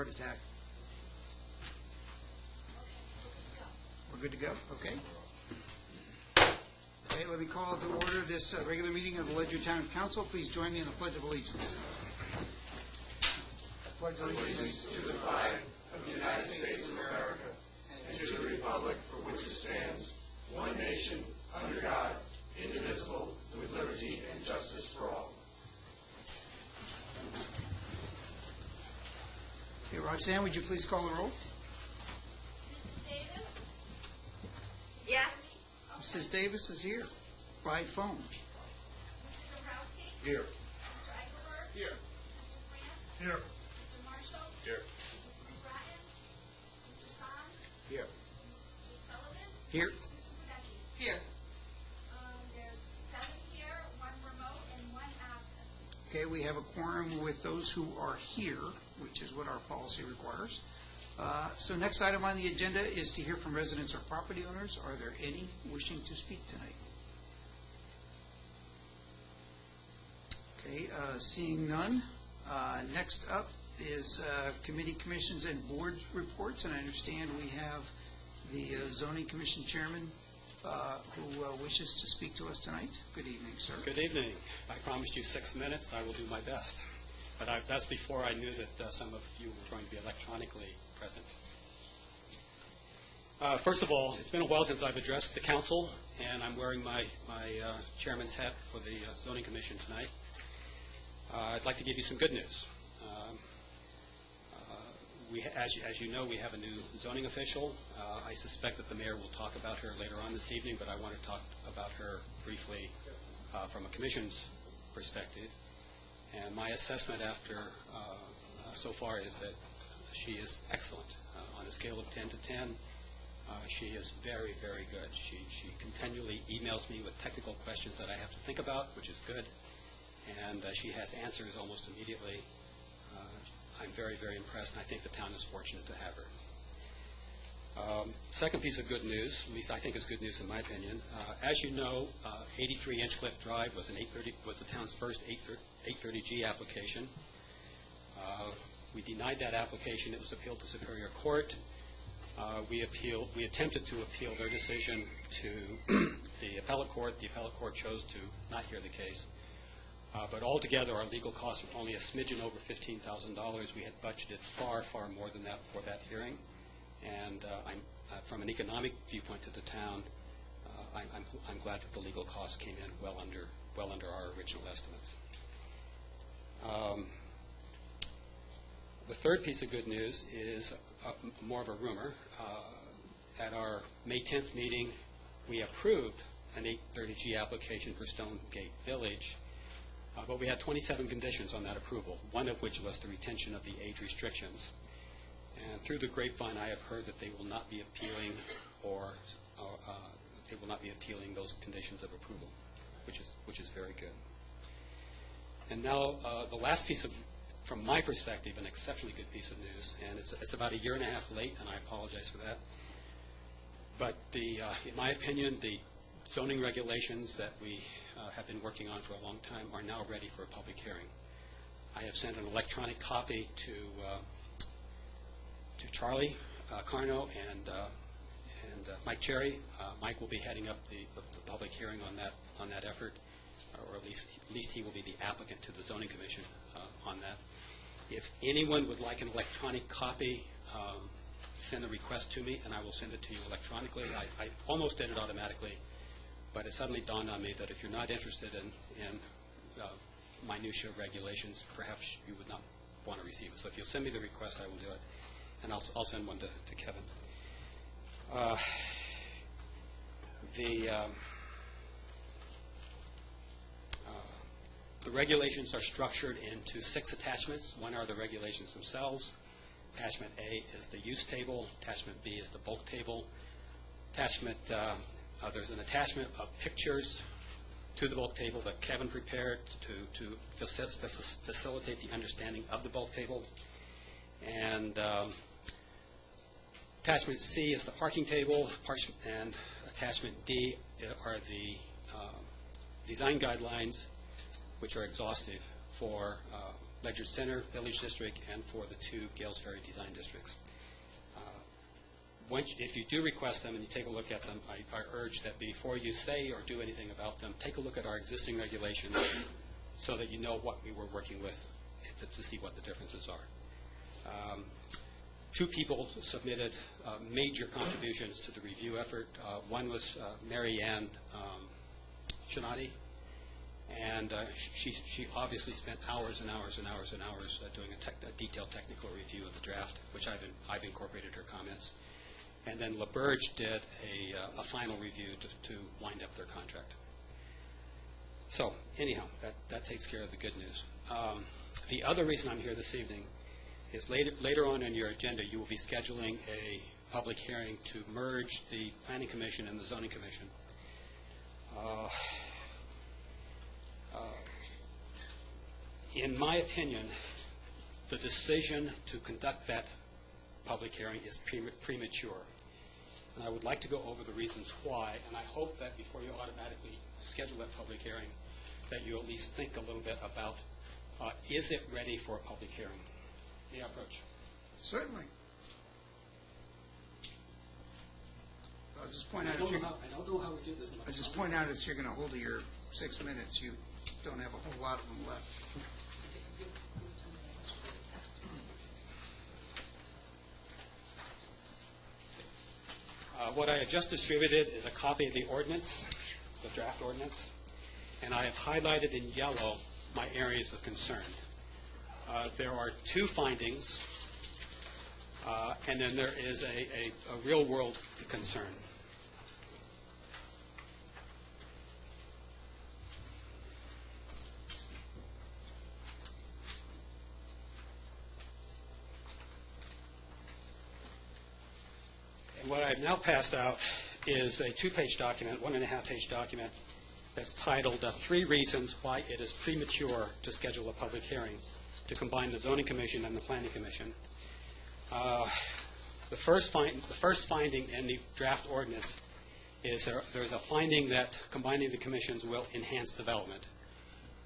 heart attack. We're good to go? Okay. Okay, let me call to order this regular meeting of the Ledyard Town Council. Please join me in the Pledge of Allegiance. I pledge allegiance to the flag of the United States of America and to the republic for which it stands, one nation, under God, indivisible, with liberty and justice for all. Okay, Roxanne, would you please call the roll? Mrs. Davis? Yes. Mrs. Davis is here by phone. Mr. Dombrowski? Here. Mr. Eichelberg? Here. Mr. France? Here. Mr. Marshall? Here. Mrs. McBrien? Mr. Sons? Here. Mr. Sullivan? Here. Mrs. Wadecki? Here. There's 7 here, 1 remote, and 1 absent. Okay, we have a quorum with those who are here, which is what our policy requires. So next item on the agenda is to hear from residents or property owners. Are there any wishing to speak tonight? Okay, seeing none. Next up is committee, commissions, and board reports, and I understand we have the zoning commission chairman who wishes to speak to us tonight. Good evening, sir. Good evening. I promised you 6 minutes. I will do my best. But that's before I knew that some of you were going to be electronically present. First of all, it's been a while since I've addressed the council, and I'm wearing my chairman's hat for the zoning commission tonight. I'd like to give you some good news. As you know, we have a new zoning official. I suspect that the mayor will talk about her later on this evening, but I want to talk about her briefly from a commission's perspective. And my assessment after so far is that she is excellent. On a scale of 10 to 10, she is very, very good. She continually emails me with technical questions that I have to think about, which is good. And she has answers almost immediately. I'm very, very impressed, and I think the town is fortunate to have her. Second piece of good news, at least I think is good news in my opinion. As you know, 83 Inchcliffe Drive was the town's first 830G application. We denied that application. It was appealed to Superior Court. We attempted to appeal their decision to the appellate court. The appellate court chose to not hear the case. But altogether, our legal costs were only a smidgen over $15,000. We had budgeted far, far more than that for that hearing. And from an economic viewpoint to the town, I'm glad that the legal costs came in well under our original estimates. The third piece of good news is more of a rumor. At our May 10th meeting, we approved an 830G application for Stonegate Village, but we had 27 conditions on that approval, one of which was the retention of the age restrictions. And through the grapevine, I have heard that they will not be appealing those conditions of approval, which is very good. And now the last piece of, from my perspective, an exceptionally good piece of news, and it's about a year and a half late, and I apologize for that. But in my opinion, the zoning regulations that we have been working on for a long time are now ready for a public hearing. I have sent an electronic copy to Charlie Carno and Mike Cherry. Mike will be heading up the public hearing on that effort, or at least he will be the applicant to the zoning commission on that. If anyone would like an electronic copy, send a request to me, and I will send it to you electronically. I almost did it automatically, but it suddenly dawned on me that if you're not interested in minutiae regulations, perhaps you would not want to receive it. So if you'll send me the request, I will do it, and I'll send one to Kevin. The regulations are structured into 6 attachments. One are the regulations themselves. Attachment A is the use table. Attachment B is the bulk table. There's an attachment of pictures to the bulk table that Kevin prepared to facilitate the understanding of the bulk table. And attachment C is the parking table, and attachment D are the design guidelines, which are exhaustive for Ledyard Center Village District and for the 2 Gales Ferry Design Districts. If you do request them and you take a look at them, I urge that before you say or do anything about them, take a look at our existing regulations so that you know what we were working with to see what the differences are. 2 people submitted major contributions to the review effort. One was Mary Ann Shinati, and she obviously spent hours and hours and hours and hours doing a detailed technical review of the draft, which I've incorporated her comments. And then LaBerge did a final review to wind up their contract. So anyhow, that takes care of the good news. The other reason I'm here this evening is later on in your agenda, you will be scheduling a public hearing to merge the Planning Commission and the Zoning Commission. In my opinion, the decision to conduct that public hearing is premature. And I would like to go over the reasons why, and I hope that before you automatically schedule that public hearing, that you at least think a little bit about, is it ready for a public hearing? The approach. Certainly. I'll just point out, I don't know how we do this. I'll just point out if you're going to hold your 6 minutes, you don't have a whole lot of them left. What I have just distributed is a copy of the ordinance, the draft ordinance, and I have highlighted in yellow my areas of concern. There are 2 findings, and then there is a real-world concern. And what I've now passed out is a 2-page document, 1.5-page document, that's titled 3 Reasons Why It Is Premature to Schedule a Public Hearing to Combine the Zoning Commission and the Planning Commission. The first finding in the draft ordinance is there's a finding that combining the commissions will enhance development.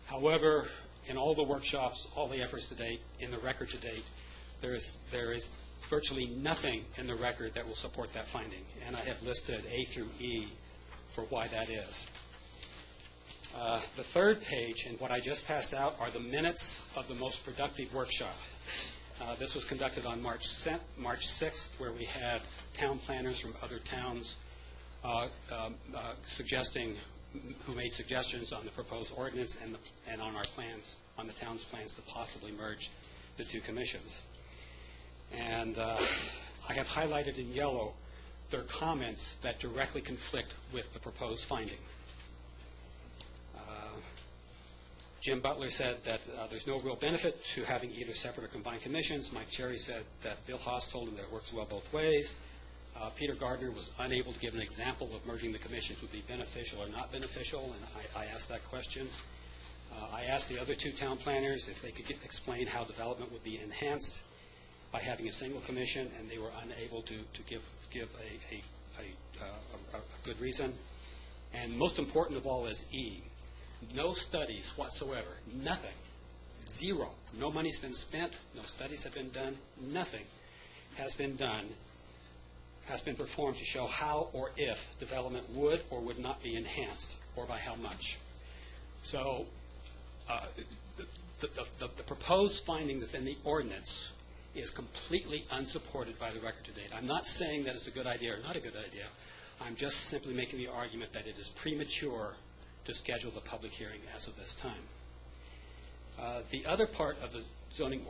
However, in all the workshops, all the efforts to date, in the record to date, there is virtually nothing in the record that will support that finding, and I have listed A through E for why that is. The 3rd page, and what I just passed out, are the minutes of the most productive workshop. This was conducted on March 6th, where we had town planners from other towns who made suggestions on the proposed ordinance and on our plans, on the town's plans to possibly merge the 2 commissions. And I have highlighted in yellow their comments that directly conflict with the proposed finding. Jim Butler said that there's no real benefit to having either separate or combined commissions. Mike Cherry said that Bill Haas told him that it works well both ways. Peter Gardner was unable to give an example of merging the commissions would be beneficial or not beneficial, and I asked that question. I asked the other 2 town planners if they could explain how development would be enhanced by having a single commission, and they were unable to give a good reason. And most important of all is E. No studies whatsoever, nothing, 0. No money's been spent, no studies have been done, nothing has been done, has been performed to show how or if development would or would not be enhanced, or by how much. So the proposed finding that's in the ordinance is completely unsupported by the record to date. I'm not saying that it's a good idea or not a good idea. I'm just simply making the argument that it is premature to schedule the public hearing as of this time. The other part of the zoning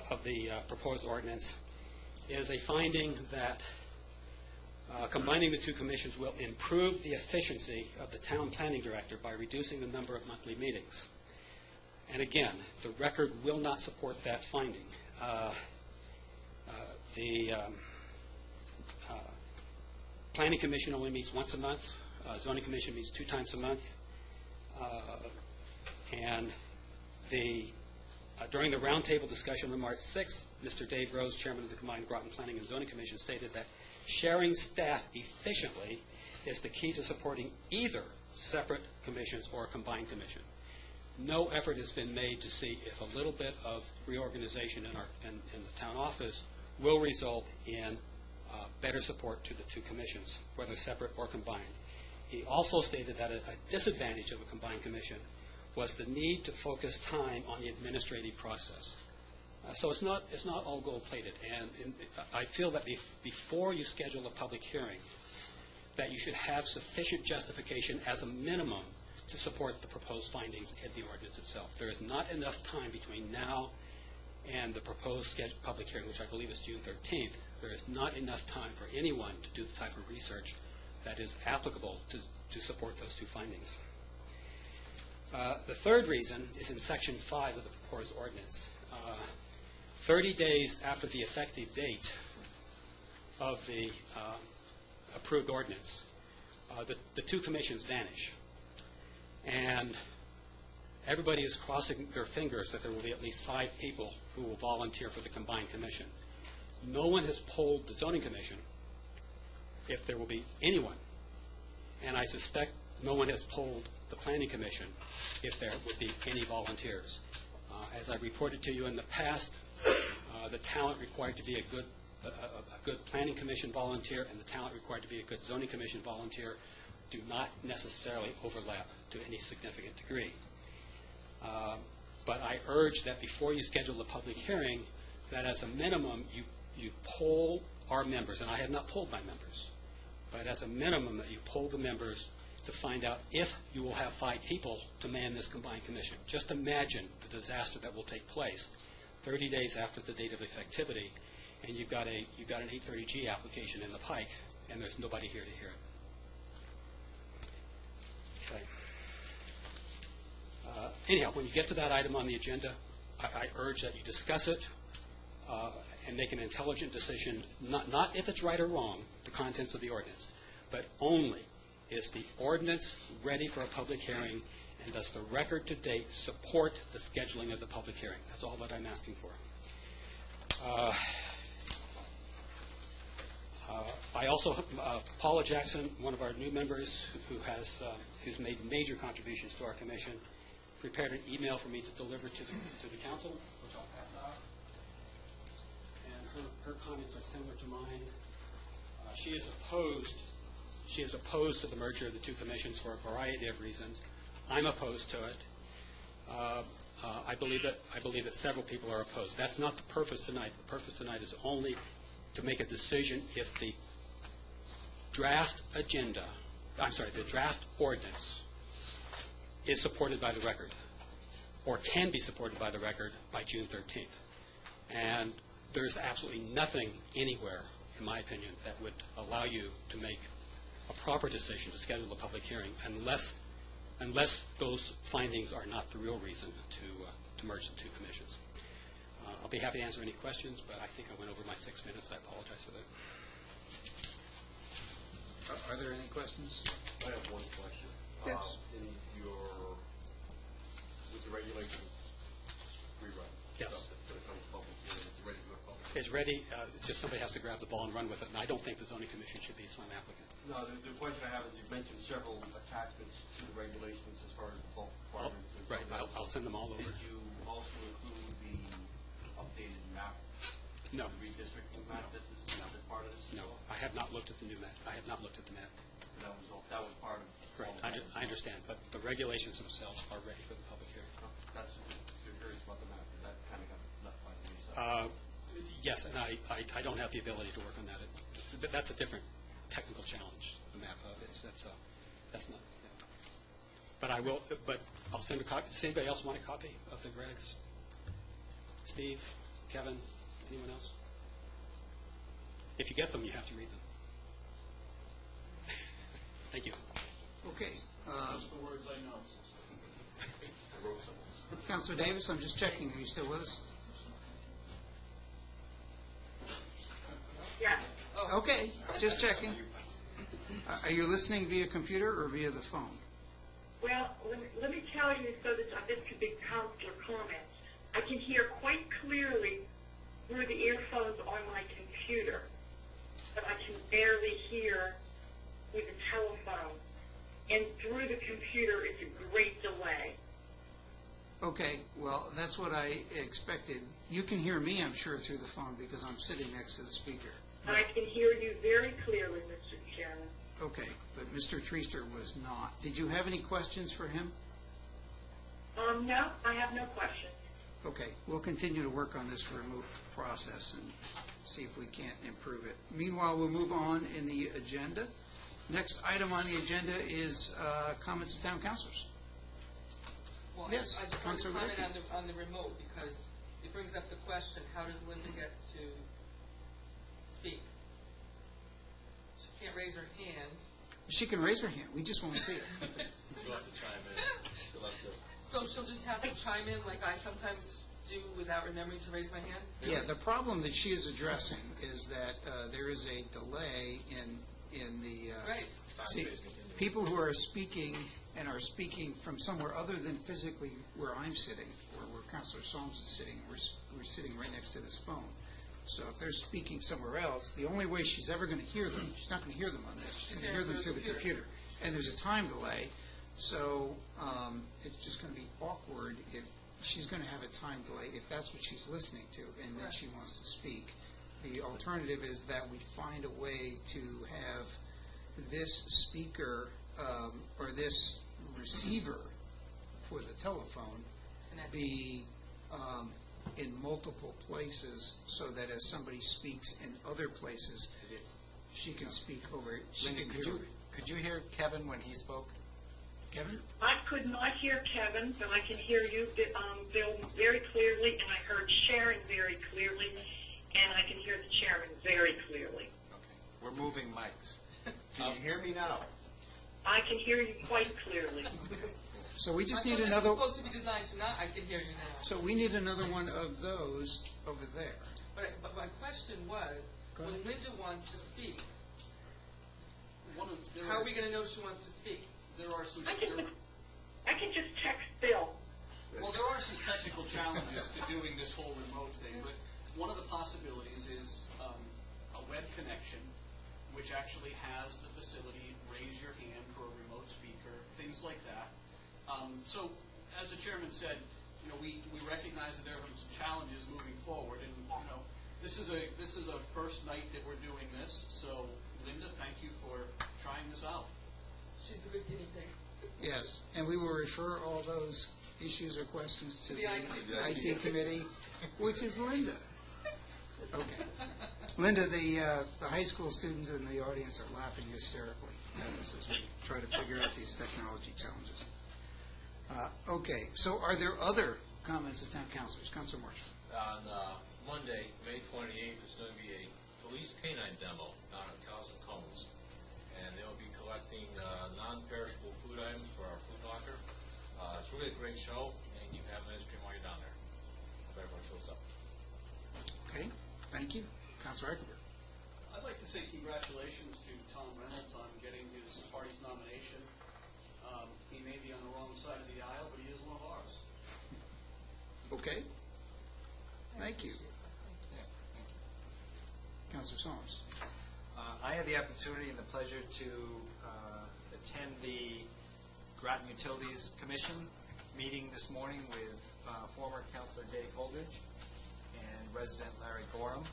of the proposed ordinance is a finding that combining the 2 commissions will improve the efficiency of the town planning director by reducing the number of monthly meetings. And again, the record will not support that finding. The Planning Commission only meets once a month. Zoning Commission meets 2 times a month. And during the roundtable discussion on March 6th, Mr. Dave Rose, Chairman of the Combined Groton Planning and Zoning Commission, stated that sharing staff efficiently is the key to supporting either separate commissions or a combined commission. no effort has been made to see if a little bit of reorganization in the town office will result in better support to the two commissions, whether separate or combined. He also stated that a disadvantage of a combined commission was the need to focus time on the administrative process. So it's not all gold-plated, and I feel that before you schedule a public hearing, that you should have sufficient justification as a minimum to support the proposed findings in the ordinance itself. There is not enough time between now and the proposed public hearing, which I believe is June 13th. There is not enough time for anyone to do the type of research that is applicable to support those two findings. The third reason is in Section 5 of the proposed ordinance. 30 days after the effective date of the approved ordinance, the two commissions vanish. And everybody is crossing their fingers that there will be at least 5 people who will volunteer for the combined commission. No one has polled the zoning commission if there will be anyone. And I suspect no one has polled the planning commission if there would be any volunteers. As I reported to you in the past, the talent required to be a good planning commission volunteer and the talent required to be a good zoning commission volunteer do not necessarily overlap to any significant degree. But I urge that before you schedule a public hearing, that as a minimum you poll our members, and I have not polled my members, but as a minimum that you poll the members to find out if you will have 5 people to man this combined commission. Just imagine the disaster that will take place 30 days after the date of effectivity, and you've got an 830G application in the pike, and there's nobody here to hear it. Okay. Anyhow, when you get to that item on the agenda, I urge that you discuss it and make an intelligent decision, not if it's right or wrong, the contents of the ordinance, but only is the ordinance ready for a public hearing, and does the record to date support the scheduling of the public hearing? That's all that I'm asking for. I also, Paula Jackson, one of our new members who's made major contributions to our commission, prepared an email for me to deliver to the council, which I'll pass out. And her comments are similar to mine. She is opposed to the merger of the two commissions for a variety of reasons. I'm opposed to it. I believe that several people are opposed. That's not the purpose tonight. The purpose tonight is only to make a decision if the draft ordinance is supported by the record, or can be supported by the record by June 13th. And there's absolutely nothing anywhere, in my opinion, that would allow you to make a proper decision to schedule a public hearing unless those findings are not the real reason to merge the two commissions. I'll be happy to answer any questions, but I think I went over my 6 minutes. I apologize for that. Are there any questions? I have one question. Yes. With the regulation rewrite. Yes. For the public hearing, it's ready to go public. It's ready. Just somebody has to grab the ball and run with it. And I don't think the zoning commission should be its own applicant. No, the question I have is you mentioned several attachments to the regulations as far as the bulk requirements. Right. I'll send them all over. Did you also include the updated map? No. The redistricting map? No. Is that part of this? No, I have not looked at the new map. I have not looked at the map. That was part of. Right. I understand, but the regulations themselves are ready for the public hearing. That's you're curious about the map. That kind of got left by the wayside. Yes, and I don't have the ability to work on that. That's a different technical challenge. The map. That's not. Yeah. But I will. But I'll send a copy. Does anybody else want a copy of the regs? Steve, Kevin, anyone else? If you get them, you have to read them. Thank you. Okay. Just the words I know. I wrote some. Councilor Davis, I'm just checking. Are you still with us? Yes. Okay, just checking. Are you listening via computer or via the phone? Well, let me tell you so that this could be councilor comments. I can hear quite clearly through the earphones on my computer, but I can barely hear with the telephone. And through the computer, it's a great delay. Okay, well, that's what I expected. You can hear me, I'm sure, through the phone because I'm sitting next to the speaker. I can hear you very clearly, Mr. Chairman. Okay, but Mr. Treaster was not. Did you have any questions for him? No, I have no questions. Okay, we'll continue to work on this remote process and see if we can't improve it. Meanwhile, we'll move on in the agenda. Next item on the agenda is comments of town councilors. Well, Yes, I just want to Councilor comment Rickey. on the remote, because it brings up the question, how does Linda get to speak? She can't raise her hand. She can raise her hand, we just won't see it. She'll have to chime in. She'll have to. So she'll just have to chime in like I sometimes do without remembering to raise my hand? Yeah, the problem that she is addressing is that there is a delay in the... Right. See, people who are speaking and are speaking from somewhere other than physically where I'm sitting, or where Councilor Solms is sitting, we're sitting right next to this phone. So if they're speaking somewhere else, the only way she's ever going to hear them, she's not going to hear them on this. She's going to hear them through the computer. And there's a time delay, so it's just going to be awkward if she's going to have a time delay if that's what she's listening to and then she wants to speak. The alternative is that we find a way to have this speaker or this receiver for the telephone be in multiple places so that as somebody speaks in other places, she can speak over it. Linda, could you hear Kevin when he spoke? Kevin? I could not hear Kevin, but I can hear you, Bill, very clearly, and I heard Sharon very clearly, and I can hear the chairman very clearly. Okay. We're moving mics. Can you hear me now? I can hear you quite clearly. So we just I need thought another... This was supposed to be designed to not, I can hear you now. So we need another one of those over there. But my question was, Go when ahead. Linda wants to speak, There how are we going to know she wants to speak? are some. I can just text Bill. Well, there are some technical challenges to doing this whole remote thing, but one of the possibilities is a web connection, which actually has the facility raise your hand for a remote speaker, things like that. So, as the chairman said, we recognize that there are some challenges moving forward, and this is a first night that we're doing this. So, Linda, thank you for trying this out. She's a good guinea pig. Yes, and we will refer all those issues or questions to To the the IT committee, which is Linda. Okay. Linda, the high school students in the audience are laughing hysterically at us as we try to figure out these technology challenges. Okay, so are there other comments of town councilors? Councilor Marshall. On Monday, May 28th, there's going to be a police canine demo down at Cows and Cones. And they'll be collecting non-perishable food items for our food locker. It's really a great show, and you can have an ice cream while you're down there. Hope everyone shows up. Okay, thank you. Councilor Eichelberg. I'd like to say congratulations to Tom Reynolds on getting his party's nomination. He may be on the wrong side of the aisle, but he is one of ours. Okay. Thank you. Councilor Solms. I had the opportunity and the pleasure to attend the Groton Utilities Commission meeting this morning with former Councilor Dave Holdridge and resident Larry Gorham.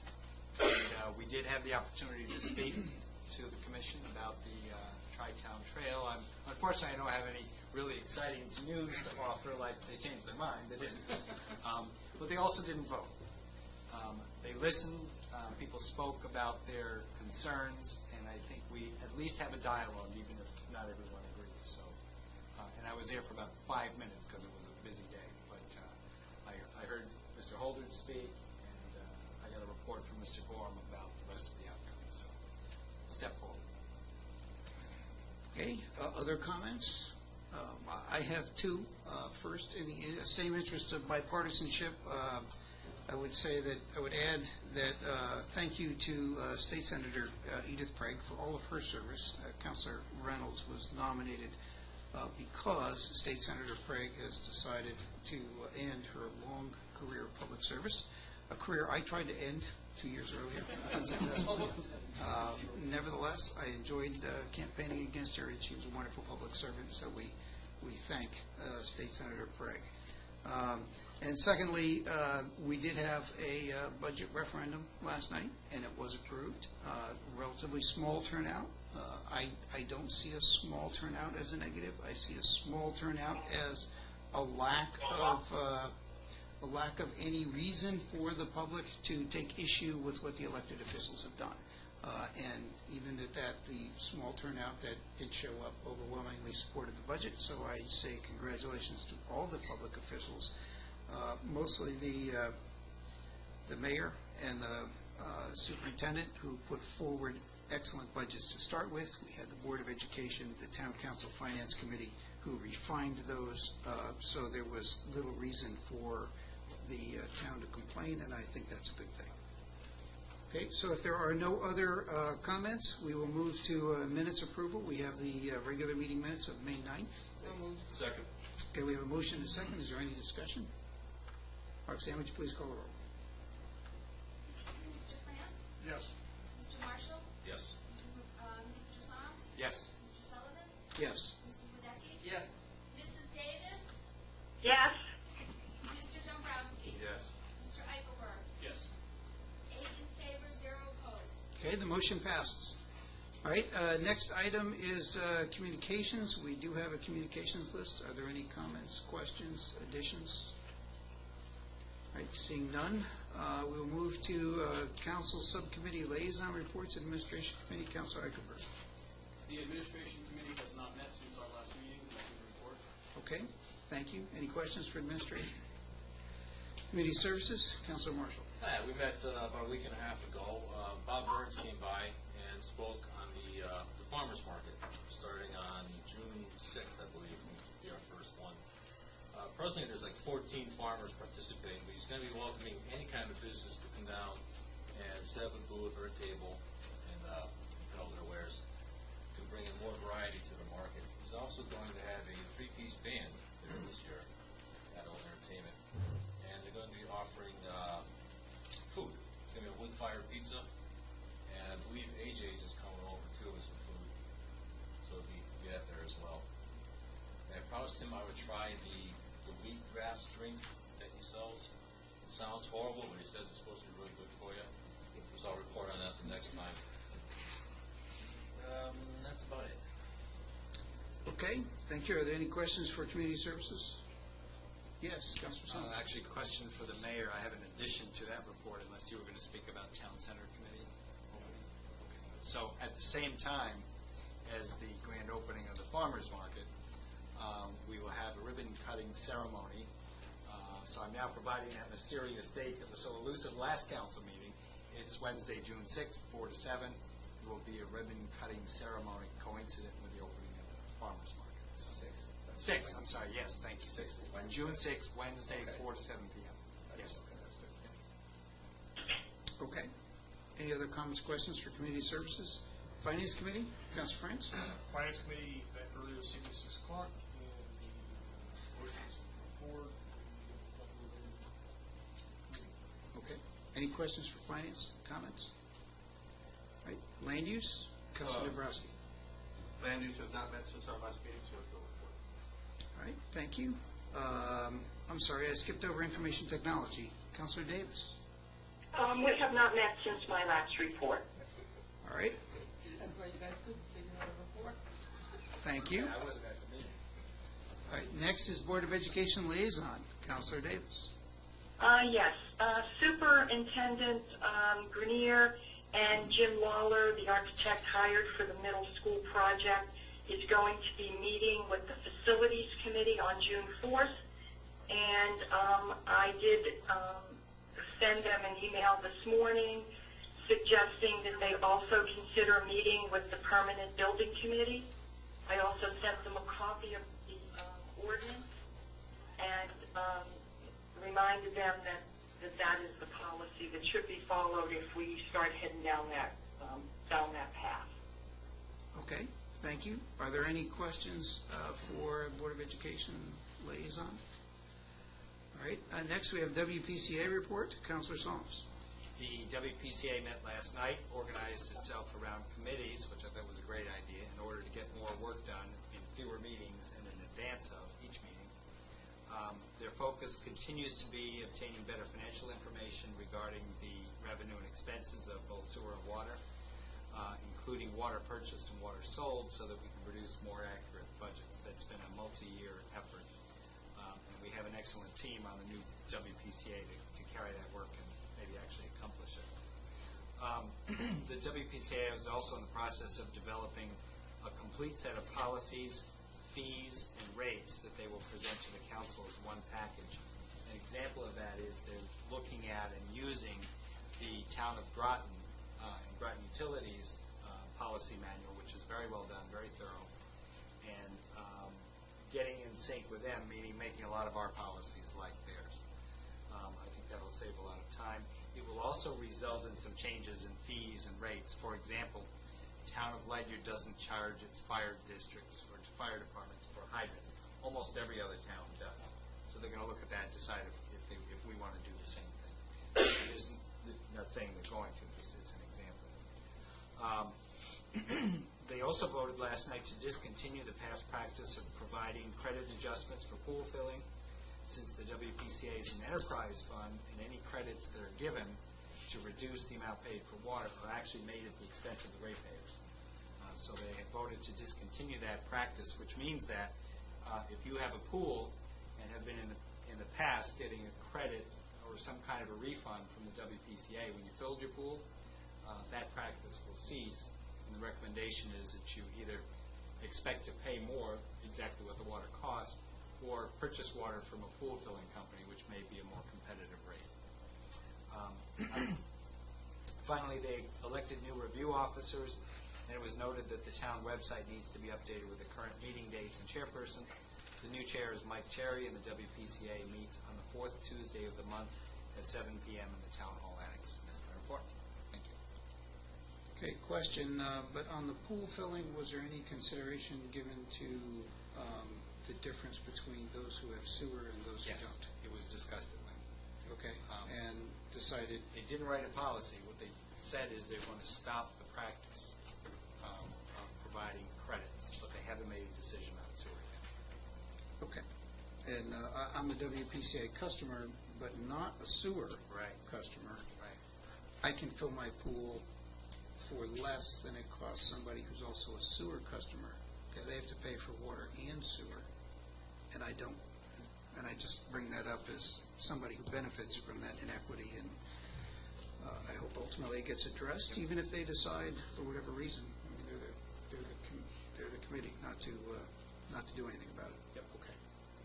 And, we did have the opportunity to speak to the commission about the Tri-Town Trail. Unfortunately, I don't have any really exciting news to offer, like they changed their mind. They didn't. But they also didn't vote. They listened. People spoke about their concerns, and I think we at least have a dialogue, even if not everyone agrees. So, and I was there for about 5 minutes because it was a busy day. But I heard Mr. Holdridge speak, and I got a report from Mr. Gorham about the rest of the outcome. So, step forward. Okay, other comments? I have two. First, in the same interest of bipartisanship, I would say that I would add that thank you to State Senator Edith Craig for all of her service. Councilor Reynolds was nominated because State Senator Craig has decided to end her long career of public service, a career I tried to end 2 years earlier, unsuccessfully. Nevertheless, I enjoyed campaigning against her, and she was a wonderful public servant, so we thank State Senator Craig. And secondly, we did have a budget referendum last night, and it was approved. Relatively small turnout. I don't see a small turnout as a negative. I see a small turnout as a lack of any reason for the public to take issue with what the elected officials have done. And even at that, the small turnout that did show up overwhelmingly supported the budget. So I say congratulations to all the public officials. Mostly the mayor and the superintendent, who put forward excellent budgets to start with. We had the Board of Education, the Town Council Finance Committee, who refined those, so there was little reason for the town to complain, and I think that's a good thing. Okay, so if there are no other comments, we will move to minutes approval. We have the regular meeting minutes of May 9th. So moved. Second. Okay, we have a motion and a second. Is there any discussion? Roxanne, would you please call the roll? Mr. France? Yes. Mr. Marshall? Yes. Mr. Soms? Yes. Mr. Sullivan? Yes. Mrs. Wadecki? Yes. Mrs. Davis? Yes. Mr. Dombrowski? Yes. Mr. Eichelberg? Yes. 8 in favor, 0 opposed. Okay, the motion passes. All right, next item is communications. We do have a communications list. Are there any comments, questions, additions? All right, seeing none, we'll move to council subcommittee liaison reports. Administration Committee, Councilor Eichelberg. The administration committee has not met since our last meeting. I can report. Okay, thank you. Any questions for administration? Committee Services, Councilor Marshall. Hi, we met about a week and a half ago. Bob Burns came by and spoke on the farmers market, starting on June 6th, I believe, will be our first one. Presently, there's like 14 farmers participating, but he's going to be welcoming any kind of business to come down and set up a booth or a table and peddle their wares to bring in more variety to the market. He's also going to have a three-piece band there this year, adult entertainment, and they're going to be offering food. It's going to be a wood-fired pizza, and I believe AJ's is coming over too with some food, so it'll be that there as well. And I promised him I would try the wheatgrass drink that he sells. It sounds horrible, but he says it's supposed to be really good for you. So I'll report on that the next time. That's about it. Okay, thank you. Are there any questions for Community Services? Yes, Councilor Song. Actually, question for the mayor. I have an addition to that report, unless you were going to speak about Town Center Committee. So at the same time as the grand opening of the farmers market, we will have a ribbon cutting ceremony. So I'm now providing that mysterious date that was so elusive last council meeting. It's Wednesday, June 6th, 4 to 7. There will be a ribbon cutting ceremony coincident with the opening of the farmers market. 6th, I'm sorry, yes, thank you. 6th. June 6th, Wednesday, 4 to 7 p.m. Yes. Okay. Any other comments, questions for Community Services? Finance Committee, Councilor France. Finance Committee met earlier this evening at 6 o'clock, and the motions forward. Okay. Any questions for Finance? Comments? All right. Land Use, Councilor Dombrowski. Land use has not met since our last meeting, so it's no report. All right, thank you. I'm sorry, I skipped over Information Technology. Councilor Davis. We have not met since my last report. All right, That's why you guys couldn't figure out a report. thank you. I wasn't at the meeting. All right, next is Board of Education Liaison, Councilor Davis. Yes, Superintendent Grenier and Jim Lawler, the architect hired for the middle school project, is going to be meeting with the Facilities Committee on June 4th. And I did send them an email this morning suggesting that they also consider meeting with the Permanent Building Committee. I also sent them a copy of the ordinance and reminded them that is the policy that should be followed if we start heading down that path. Okay, thank you. Are there any questions for Board of Education Liaison? All right, next we have WPCA report, Councilor Solms. The WPCA met last night, organized itself around committees, which I thought was a great idea, in order to get more work done in fewer meetings and in advance of each meeting. Their focus continues to be obtaining better financial information regarding the revenue and expenses of both sewer and water, including water purchased and water sold, so that we can produce more accurate budgets. That's been a multi-year effort, and we have an excellent team on the new WPCA to carry that work and maybe actually accomplish it. The WPCA is also in the process of developing a complete set of policies, fees, and rates that they will present to the council as one package. An example of that is they're looking at and using the Town of Groton and Groton Utilities policy manual, which is very well done, very thorough, and getting in sync with them, meaning making a lot of our policies like theirs. I think that'll save a lot of time. It will also result in some changes in fees and rates. For example, Town of Ledyard doesn't charge its fire districts or fire departments for hydrants. Almost every other town does. So they're going to look at that and decide if we want to do the same thing. Not saying they're going to, just it's an example. They also voted last night to discontinue the past practice of providing credit adjustments for pool filling, since the WPCA is an enterprise fund, and any credits that are given to reduce the amount paid for water are actually made at the expense of the ratepayers. So they have voted to discontinue that practice, which means that if you have a pool and have been in the past getting a credit or some kind of a refund from the WPCA when you filled your pool, that practice will cease. And the recommendation is that you either expect to pay more, exactly what the water costs, or purchase water from a pool filling company, which may be a more competitive rate. Finally, they elected new review officers, and it was noted that the town website needs to be updated with the current meeting dates and chairperson. The new chair is Mike Cherry, and the WPCA meets on the fourth Tuesday of the month at 7 p.m. in the Town Hall Annex. That's my report. Thank you. Okay, question, but on the pool filling, was there any consideration given to the difference between those who have sewer and those who don't? It was discussed at length. Okay, and decided, They didn't write a policy. What they said is they're going to stop the practice of providing credits, but they haven't made a decision on sewer yet. okay. And I'm a WPCA customer, but not a sewer customer. Right. I can fill my pool for less than it costs somebody who's also a sewer customer, because they have to pay for water and sewer, and I don't. And I just bring that up as somebody who benefits from that inequity, and I hope ultimately it gets addressed, even if they decide, for whatever reason, I mean, they're the committee, not to do anything about it. Yep. Okay.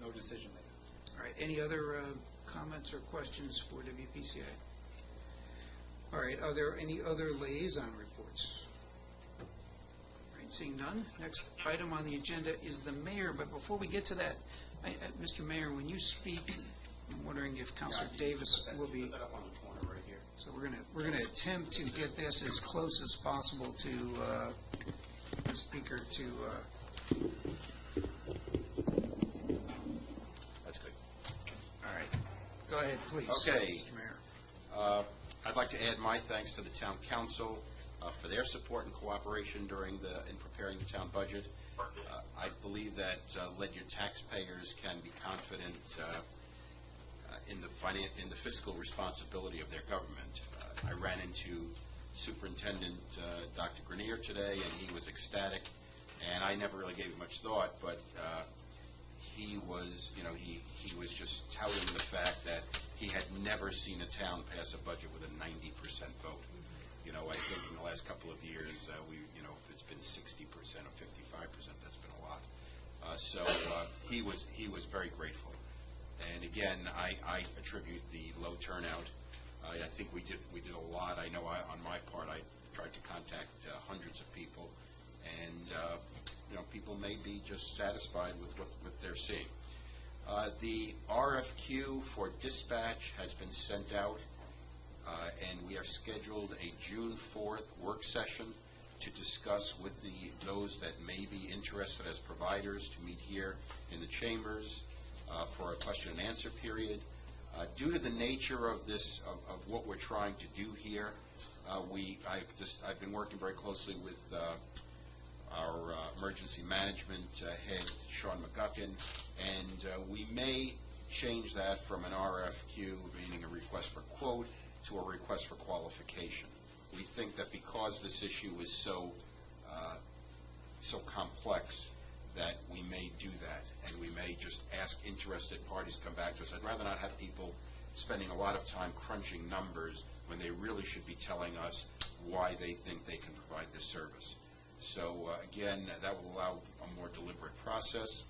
No decision made. All right, any other comments or questions for WPCA? All right, are there any other liaison reports? All right, seeing none, next item on the agenda is the mayor, but before we get to that, Mr. Mayor, when you speak, I'm wondering if Councilor Davis will be, Put that up on the corner right here. so we're gonna attempt to get this as close as possible to the speaker to, That's good. all right, go ahead, please. Okay. Mr. Mayor. I'd like to add my thanks to the town council for their support and cooperation in preparing the town budget. I believe that Ledyard taxpayers can be confident in the fiscal responsibility of their government. I ran into Superintendent Dr. Grenier today, and he was ecstatic, and I never really gave it much thought, but he was just touting the fact that he had never seen a town pass a budget with a 90% vote. I think in the last couple of years, if it's been 60% or 55%, that's been a lot. So he was very grateful. And again, I attribute the low turnout. I think we did a lot. I know on my part, I tried to contact hundreds of people, and people may be just satisfied with what they're seeing. The RFQ for dispatch has been sent out, and we are scheduled a June 4th work session to discuss with those that may be interested as providers to meet here in the chambers for a question and answer period. Due to the nature of this, of what we're trying to do here, I've been working very closely with our emergency management head, Sean McGuckin, and we may change that from an RFQ, meaning a request for quote, to a request for qualification. We think that because this issue is so complex, that we may do that, and we may just ask interested parties to come back to us. I'd rather not have people spending a lot of time crunching numbers when they really should be telling us why they think they can provide this service. So again, that will allow a more deliberate process,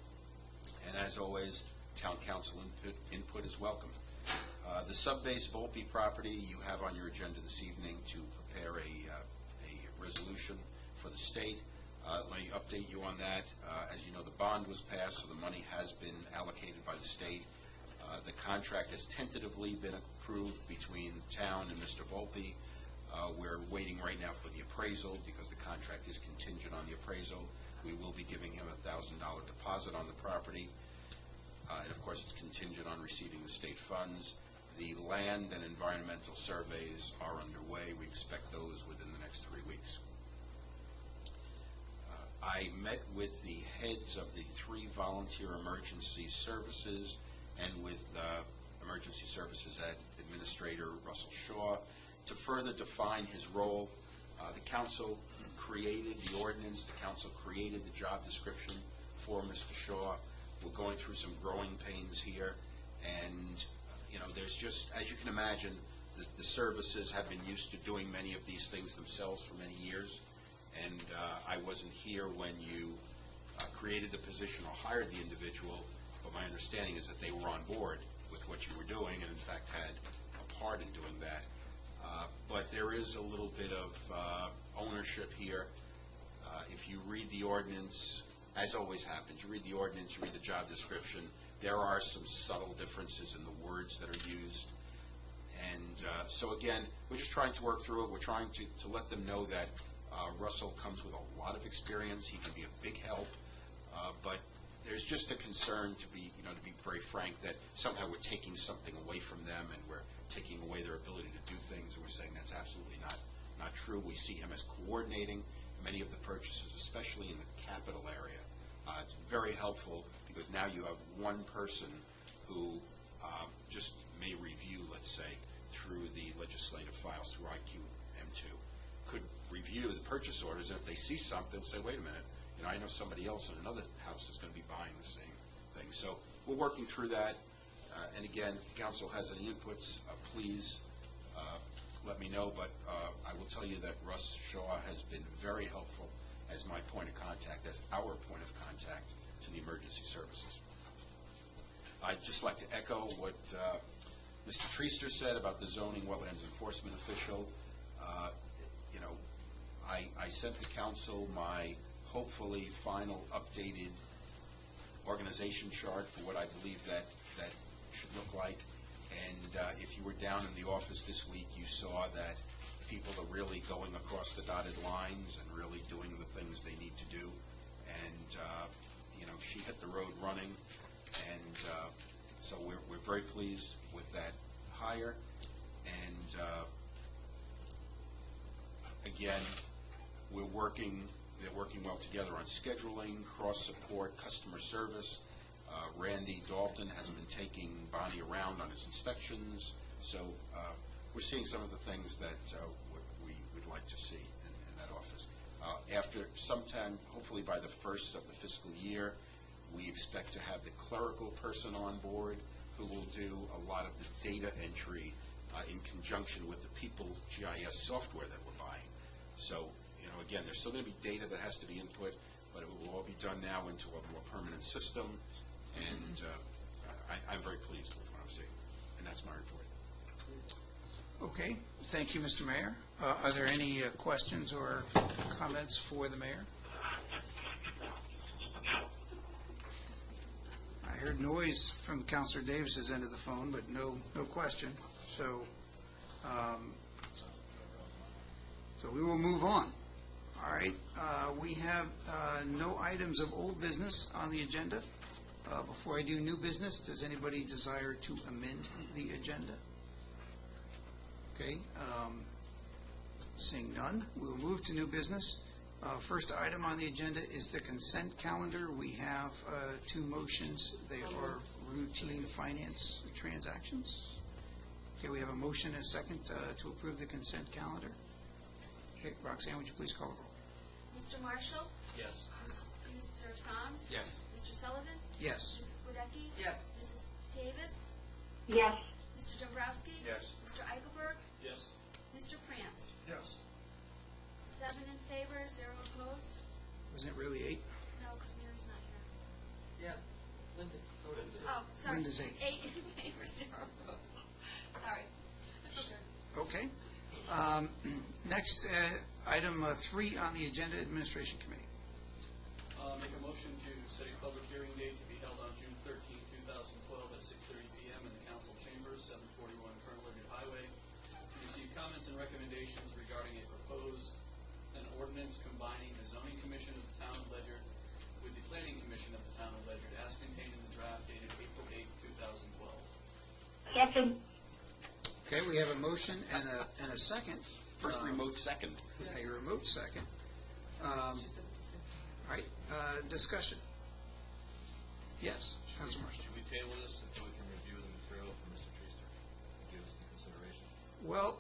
and as always, town council input is welcome. The sub-base Volpe property, you have on your agenda this evening to prepare a resolution for the state. Let me update you on that. As you know, the bond was passed, so the money has been allocated by the state. The contract has tentatively been approved between the town and Mr. Volpe. We're waiting right now for the appraisal because the contract is contingent on the appraisal. We will be giving him a $1,000 deposit on the property. And of course, it's contingent on receiving the state funds. The land and environmental surveys are underway. We expect those within the next 3 weeks. I met with the heads of the 3 volunteer emergency services and with Emergency Services Administrator Russell Shaw to further define his role. The council created the ordinance. The council created the job description for Mr. Shaw. We're going through some growing pains here, and there's just, as you can imagine, the services have been used to doing many of these things themselves for many years, and I wasn't here when you created the position or hired the individual, but my understanding is that they were on board with what you were doing and in fact had a part in doing that. But there is a little bit of ownership here. If you read the ordinance, as always happens, you read the ordinance, you read the job description, there are some subtle differences in the words that are used. And so again, we're just trying to work through it. We're trying to let them know that Russell comes with a lot of experience. He can be a big help, but there's just a concern, to be very frank, that somehow we're taking something away from them and we're taking away their ability to do things. And we're saying that's absolutely not true. We see him as coordinating many of the purchases, especially in the capital area. It's very helpful because now you have one person who just may review, let's say, through the legislative files, through IQM2, could review the purchase orders, and if they see something, say, wait a minute, I know somebody else in another house is going to be buying the same thing. So we're working through that. And again, if the council has any inputs, please let me know. But I will tell you that Russ Shaw has been very helpful as my point of contact, as our point of contact to the emergency services. I'd just like to echo what Mr. Treaster said about the zoning wetlands enforcement official. I sent the council my hopefully final updated organization chart for what I believe that should look like. And if you were down in the office this week, you saw that people are really going across the dotted lines and really doing the things they need to do. And she hit the road running, and so we're very pleased with that hire. And again, they're working well together on scheduling, cross-support, customer service. Randy Dalton has been taking Bonnie around on his inspections. So we're seeing some of the things that we would like to see in that office. After some time, hopefully by the first of the fiscal year, we expect to have the clerical person on board who will do a lot of the data entry in conjunction with the People GIS software that we're buying. So, again, there's still going to be data that has to be input, but it will all be done now into a more permanent system. And I'm very pleased with what I'm seeing. And that's my report. Okay. Thank you, Mr. Mayor. Are there any questions or comments for the mayor? I heard noise from Councilor Davis's end of the phone, but no question. So we will move on. All right. We have no items of old business on the agenda. Before I do new business, does anybody desire to amend the agenda? Okay. Seeing none, we will move to new business. First item on the agenda is the consent calendar. We have 2 motions. They are routine. routine finance transactions. Okay, we have a motion and a second to approve the consent calendar. Okay, Roxanne, would you please call the roll? Mr. Marshall? Yes. Mr. Soms? Yes. Mr. Sullivan? Yes. Mrs. Wadecki? Yes. Mrs. Davis? Yes. Mr. Dombrowski? Yes. Mr. Eichelberg? Yes. Mr. Prance? Yes. 7 in favor, 0 opposed. Wasn't it really 8? No, because Mary's not here. Yeah. Linda. Oh, sorry. Linda's 8. 8 in favor, 0 opposed. Sorry. That's okay. Okay. Next, item 3 on the agenda, Administration Committee. Make a motion to set a public hearing date to be held on June 13, 2012 at 6:30 p.m. in the council chambers, 741 Colonel Ledyard Highway, to receive comments and recommendations regarding an ordinance combining the zoning commission of the town of Ledyard with the planning commission of the town of Ledyard as contained in the draft dated April 8, 2012. Second. Okay, we have a motion and a second. First remote second. A remote second. All She said the same. right, discussion. Yes, Council Marshall. Should we table this until we can review the material from Mr. Treaster and give us some consideration? Well,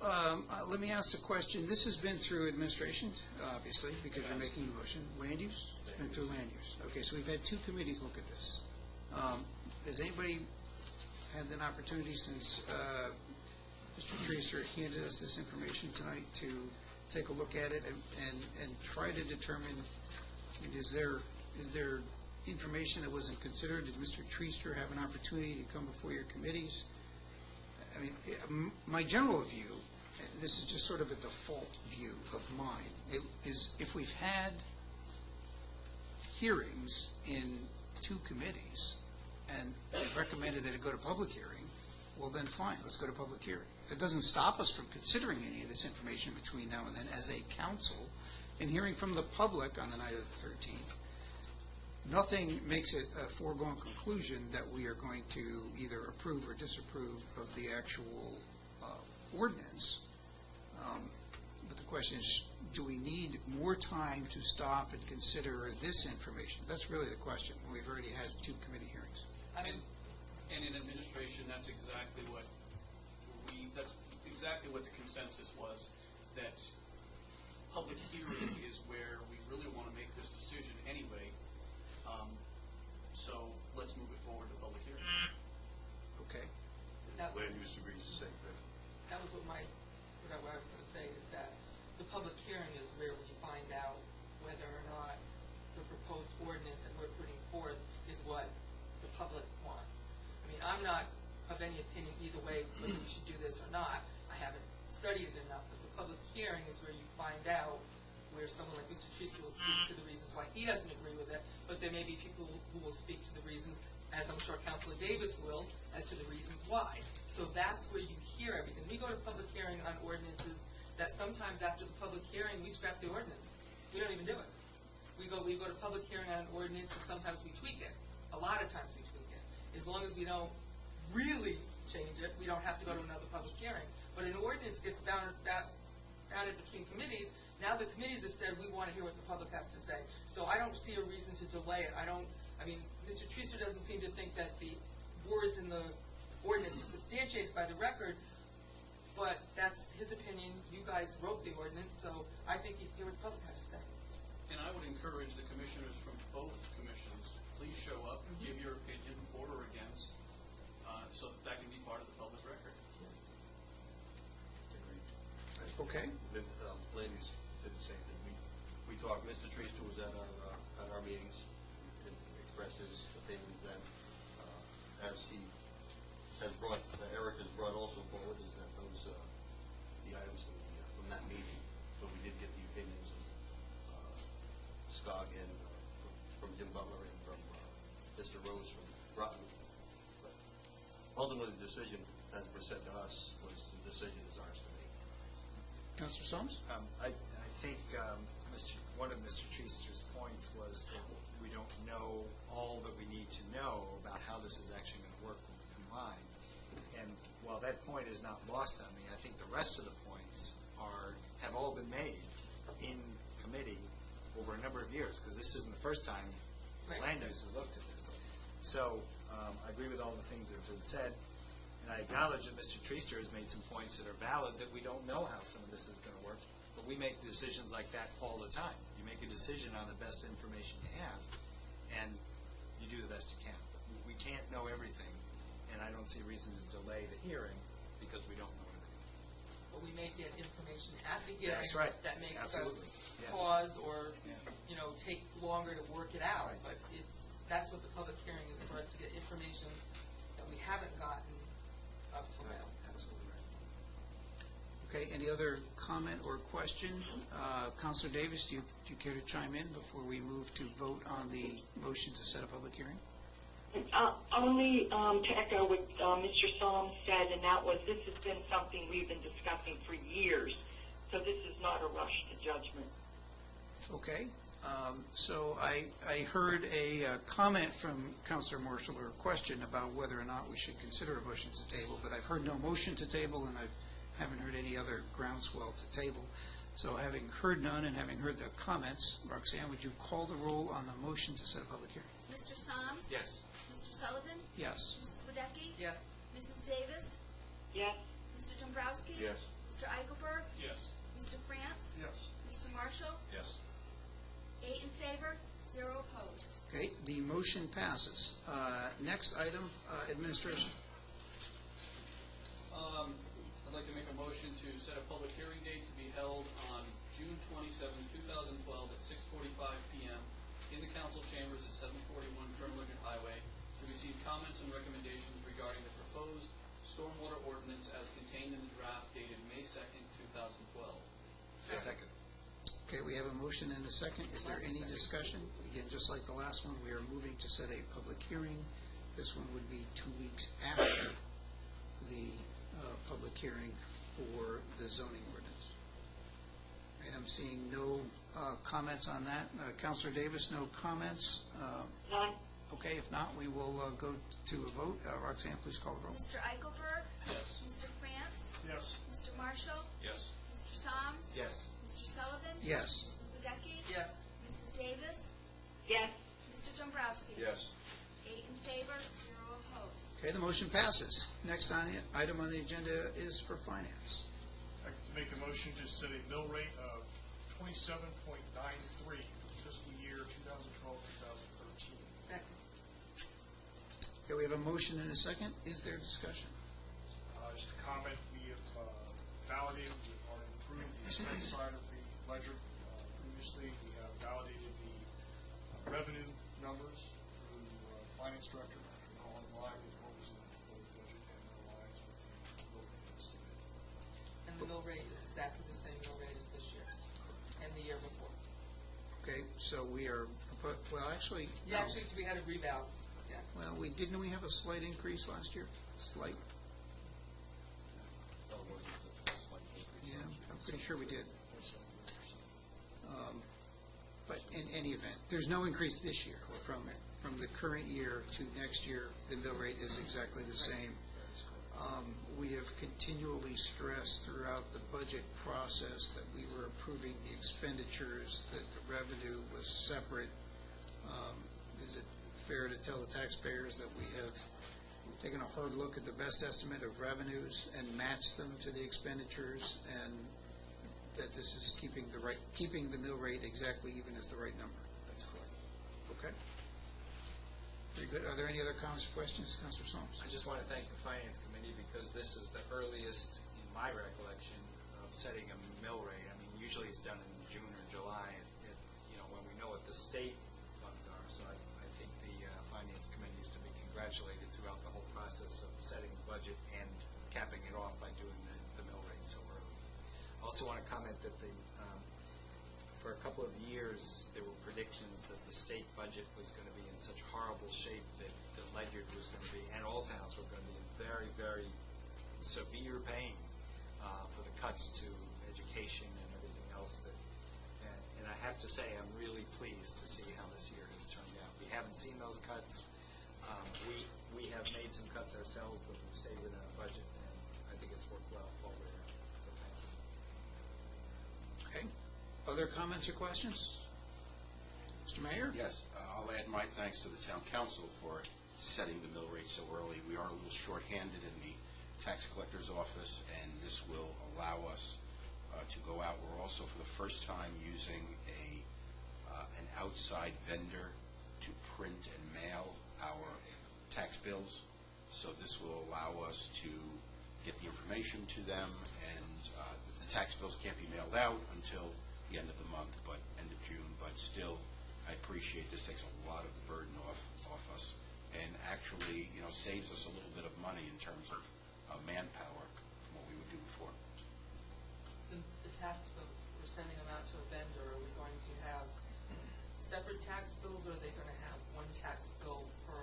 let me ask the question. This has been through administration, obviously, because you're making the motion. Land use? It's been through land use. Okay, so we've had 2 committees look at this. Has anybody had an opportunity since Mr. Treaster handed us this information tonight to take a look at it and try to determine, is there information that wasn't considered? Did Mr. Treaster have an opportunity to come before your committees? I mean, my general view, and this is just sort of a default view of mine, is if we've had hearings in 2 committees and they've recommended that it go to public hearing, well then fine, let's go to public hearing. It doesn't stop us from considering any of this information between now and then as a council and hearing from the public on the night of the 13th. Nothing makes it a foregone conclusion that we are going to either approve or disapprove of the actual ordinance. But the question is, do we need more time to stop and consider this information? That's really the question. We've already had 2 committee hearings. And in administration, that's exactly what the consensus was, that public hearing is where we really want to make this decision anyway. So let's move it forward to public hearing. Okay. That- Land use agrees the same thing. That was what I was going to say, is that the public hearing is where we find out whether or not the proposed ordinance that we're putting forth is what the public wants. I mean, I'm not of any opinion either way whether we should do this or not. I haven't studied it enough, but the public hearing is where you find out, where someone like Mr. Treaster will speak to the reasons why he doesn't agree with it, but there may be people who will speak to the reasons, as I'm sure Councilor Davis will, as to the reasons why. So that's where you hear everything. We go to public hearing on ordinances that sometimes after the public hearing, we scrap the ordinance. We don't even do it. We go to public hearing on an ordinance, and sometimes we tweak it. A lot of times we tweak it. As long as we don't really change it, we don't have to go to another public hearing. But an ordinance gets bounded between committees. Now the committees have said, we want to hear what the public has to say. So I don't see a reason to delay it. Mr. Treaster doesn't seem to think that the words in the ordinance are substantiated by the record, but that's his opinion. You guys wrote the ordinance, so I think he'd hear what the public has to say. And I would encourage the commissioners from both commissions, please show up and give your opinion for or against, so that can be part of the public record. Okay. Land use did the same thing. We talked, Mr. Treaster was at our meetings, and expressed his opinion then, as he has brought, Eric has brought also forward, is that those, the items from that meeting, so we did get the opinions of Skog and from Jim Butler and from Mr. Rose from Groton. But ultimately, the decision, as was said to us, was the decision is ours to make. Councilor Soms? I think one of Mr. Treaster's points was that we don't know all that we need to know about how this is actually going to work when we combine. And while that point is not lost on me, I think the rest of the points have all been made in committee over a number of years, because this isn't the first time the land use has looked at this. So I agree with all the things that have been said, and I acknowledge that Mr. Treaster has made some points that are valid, that we don't know how some of this is going to work, but we make decisions like that all the time. You make a decision on the best information you have, and you do the best you can. We can't know everything, and I don't see a reason to delay the hearing because we don't know everything. But we may get information at the hearing. That's right. That makes Absolutely. us Yeah. pause or, Yeah. take longer to work it out. Right. But that's what the public hearing is for, us to get information that we haven't gotten up till now. Absolutely right. Okay, any other comment or question? Counselor Davis, do you care to chime in before we move to vote on the motion to set a public hearing? Only to echo what Mr. Solom said, and that was this has been something we've been discussing for years, so this is not a rush to judgment. Okay, so I heard a comment from Counselor Marshall, or a question about whether or not we should consider a motion to table, but I've heard no motion to table, and I haven't heard any other groundswell to table. So having heard none and having heard the comments, Roxanne, would you call the roll on the motion to set a public hearing? Mr. Soms? Yes. Mr. Sullivan? Yes. Mrs. Wadecki? Yes. Mrs. Davis? Yes. Mr. Dombrowski? Yes. Mr. Eichelberg? Yes. Mr. France? Yes. Mr. Marshall? Yes. 8 in favor, 0 opposed. Okay, the motion passes. Next item, administration. I'd like to make a motion to set a public hearing date to be held on June 27, 2012 at 6:45 p.m. in the council chambers at 741 Colonel Highway to receive comments and recommendations regarding the proposed stormwater ordinance as contained in the draft dated May 2nd, 2012. Second. Okay, we have a motion and a second. Is there any discussion? Again, just like the last one, we are moving to set a public hearing. This one would be 2 weeks after the public hearing for the zoning ordinance. And I'm seeing no comments on that. Counselor Davis, no comments? None. Okay, if not, we will go to a vote. Roxanne, please call the roll. Mr. Eichelberg? Yes. Mr. France? Yes. Mr. Marshall? Yes. Mr. Soms? Yes. Mr. Sullivan? Yes. Mrs. Wadecki? Yes. Mrs. Davis? Yes. Mr. Dombrowski? Yes. 8 in favor, 0 opposed. Okay, the motion passes. Next item on the agenda is for finance. I'd like to make a motion to set a mill rate of 27.93 for the fiscal year 2012-2013. Second. Okay, we have a motion and a second. Is there discussion? Just a comment, we have validated or improved the expense side of the ledger. Previously, we have validated the revenue numbers through the finance director, all in line with what was in the proposed budget and in lines with the mill rate estimated. And the mill rate is exactly the same mill rate as this year and the year before. Okay, so we are, well, actually, Yeah, no. actually, we had a rebound. Yeah. Well, didn't we have a slight increase last year? Slight? Yeah, I'm pretty sure we did. But in any event, there's no increase this year. From the current year to next year, the mill rate is exactly the same. We have continually stressed throughout the budget process that we were approving the expenditures, that the revenue was separate. Is it fair to tell the taxpayers that we have taken a hard look at the best estimate of revenues and matched them to the expenditures, and that this is keeping the mill rate exactly even as the right number? That's correct. Okay. Very good. Are there any other comments or questions? Councilor Soms? I just want to thank the Finance Committee because this is the earliest, in my recollection, of setting a mill rate. I mean, usually it's done in June or July, when we know what the state funds are. So I think the Finance Committee is to be congratulated throughout the whole process of setting the budget and capping it off by doing the mill rate so early. I also want to comment that for a couple of years, there were predictions that the state budget was going to be in such horrible shape that Ledyard was going to be, and all towns were going to be in very, very severe pain for the cuts to education and everything else. And I have to say, I'm really pleased to see how this year has turned out. We haven't seen those cuts. We have made some cuts ourselves, but we've stayed within our budget, and I think it's worked well all the way around. So thank you. Okay. Other comments or questions? Mr. Mayor? Yes, I'll add my thanks to the town council for setting the mill rate so early. We are a little short-handed in the tax collector's office, and this will allow us to go out. We're also, for the first time, using an outside vendor to print and mail our tax bills. So this will allow us to get the information to them, and the tax bills can't be mailed out until the end of the month, but end of June. But still, I appreciate this takes a lot of the burden off us, and actually, saves us a little bit of money in terms of manpower from what we would do before. The tax bills, we're sending them out to a vendor. Are we going to have separate tax bills, or are they going to have one tax bill per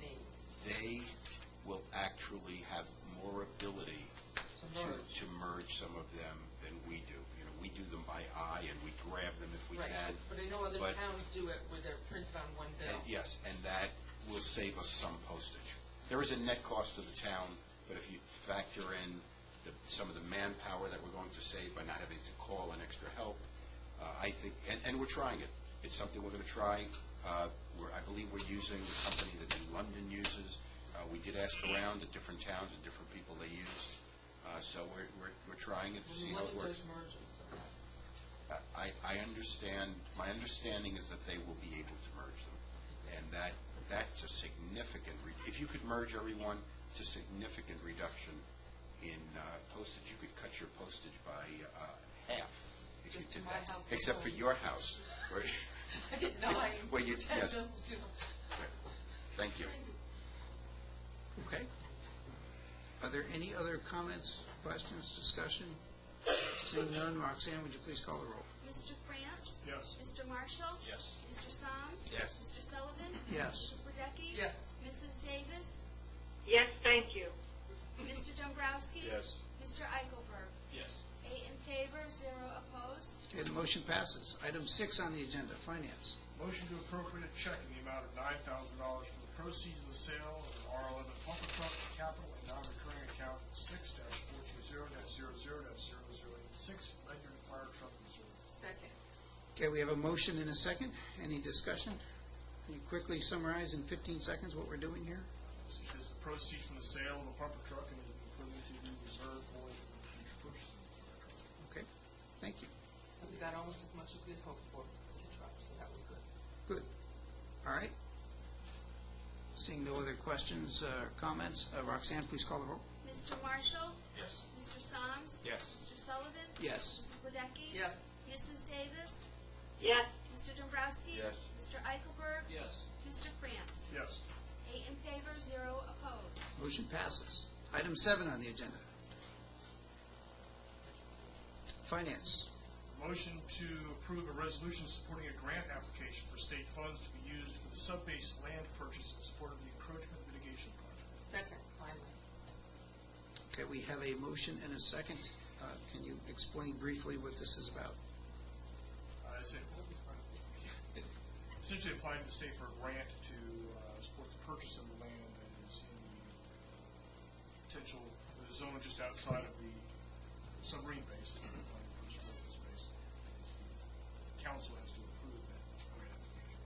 name? They will actually have more ability to merge some of them than we do. We do them by eye, and we grab them if we Right, can. but I know other towns do it where they're printed on one bill. Yes, and that will save us some postage. There is a net cost to the town, but if you factor in some of the manpower that we're going to save by not having to call in extra help, I think, and we're trying it. It's something we're going to try. I believe we're using the company that New London uses. We did ask around at different towns and different people they use. So we're trying it to see how it works. I understand. My understanding is that they will be able to merge them, and that's a significant. If you could merge everyone, it's a significant reduction in postage. You could cut your postage by half if you did that, except for your house, where where you yes. Thank you. Okay. Are there any other comments, questions, discussion? Seeing none, Roxanne, would you please call the roll? Mr. France? Yes. Mr. Marshall? Yes. Mr. Soms? Yes. Mr. Sullivan? Yes. Mrs. Wadecki? Yes. Mrs. Davis? Yes, thank you. Mr. Dombrowski? Yes. Mr. Eichelberg? Yes. 8 in favor, 0 opposed. Okay, the motion passes. Item 6 on the agenda, finance. Motion to appropriate a check in the amount of $9,000 for the proceeds of the sale of an R11 pumper truck to capital and non-recurring account 6-420-00-0086 Ledyard Fire Truck Reserve. Second. Okay, we have a motion and a second. Any discussion? Can you quickly summarize in 15 seconds what we're doing here? This is the proceeds from the sale of a pumper truck and is put into the reserve for future purchasing of the fire truck. Okay, thank you. We got almost as much as we had hoped for the truck, so that was good. Good. All right. Seeing no other questions or comments, Roxanne, please call the roll. Mr. Marshall? Yes. Mr. Soms? Yes. Mr. Sullivan? Yes. Mrs. Wadecki? Yes. Mrs. Davis? Yes, Mr. Dombrowski? Yes. Mr. Eichelberg? Yes. Mr. France? Yes. 8 in favor, 0 opposed. Motion passes. Item 7 on the agenda. Finance. Motion to approve a resolution supporting a grant application for state funds to be used for the sub-base land purchase in support of the encroachment mitigation project. Second, finally. Okay, we have a motion and a second. Can you explain briefly what this is about? I said, essentially applying to the state for a grant to support the purchase of the land that is in the zone just outside of the submarine base. Council has to approve that grant application.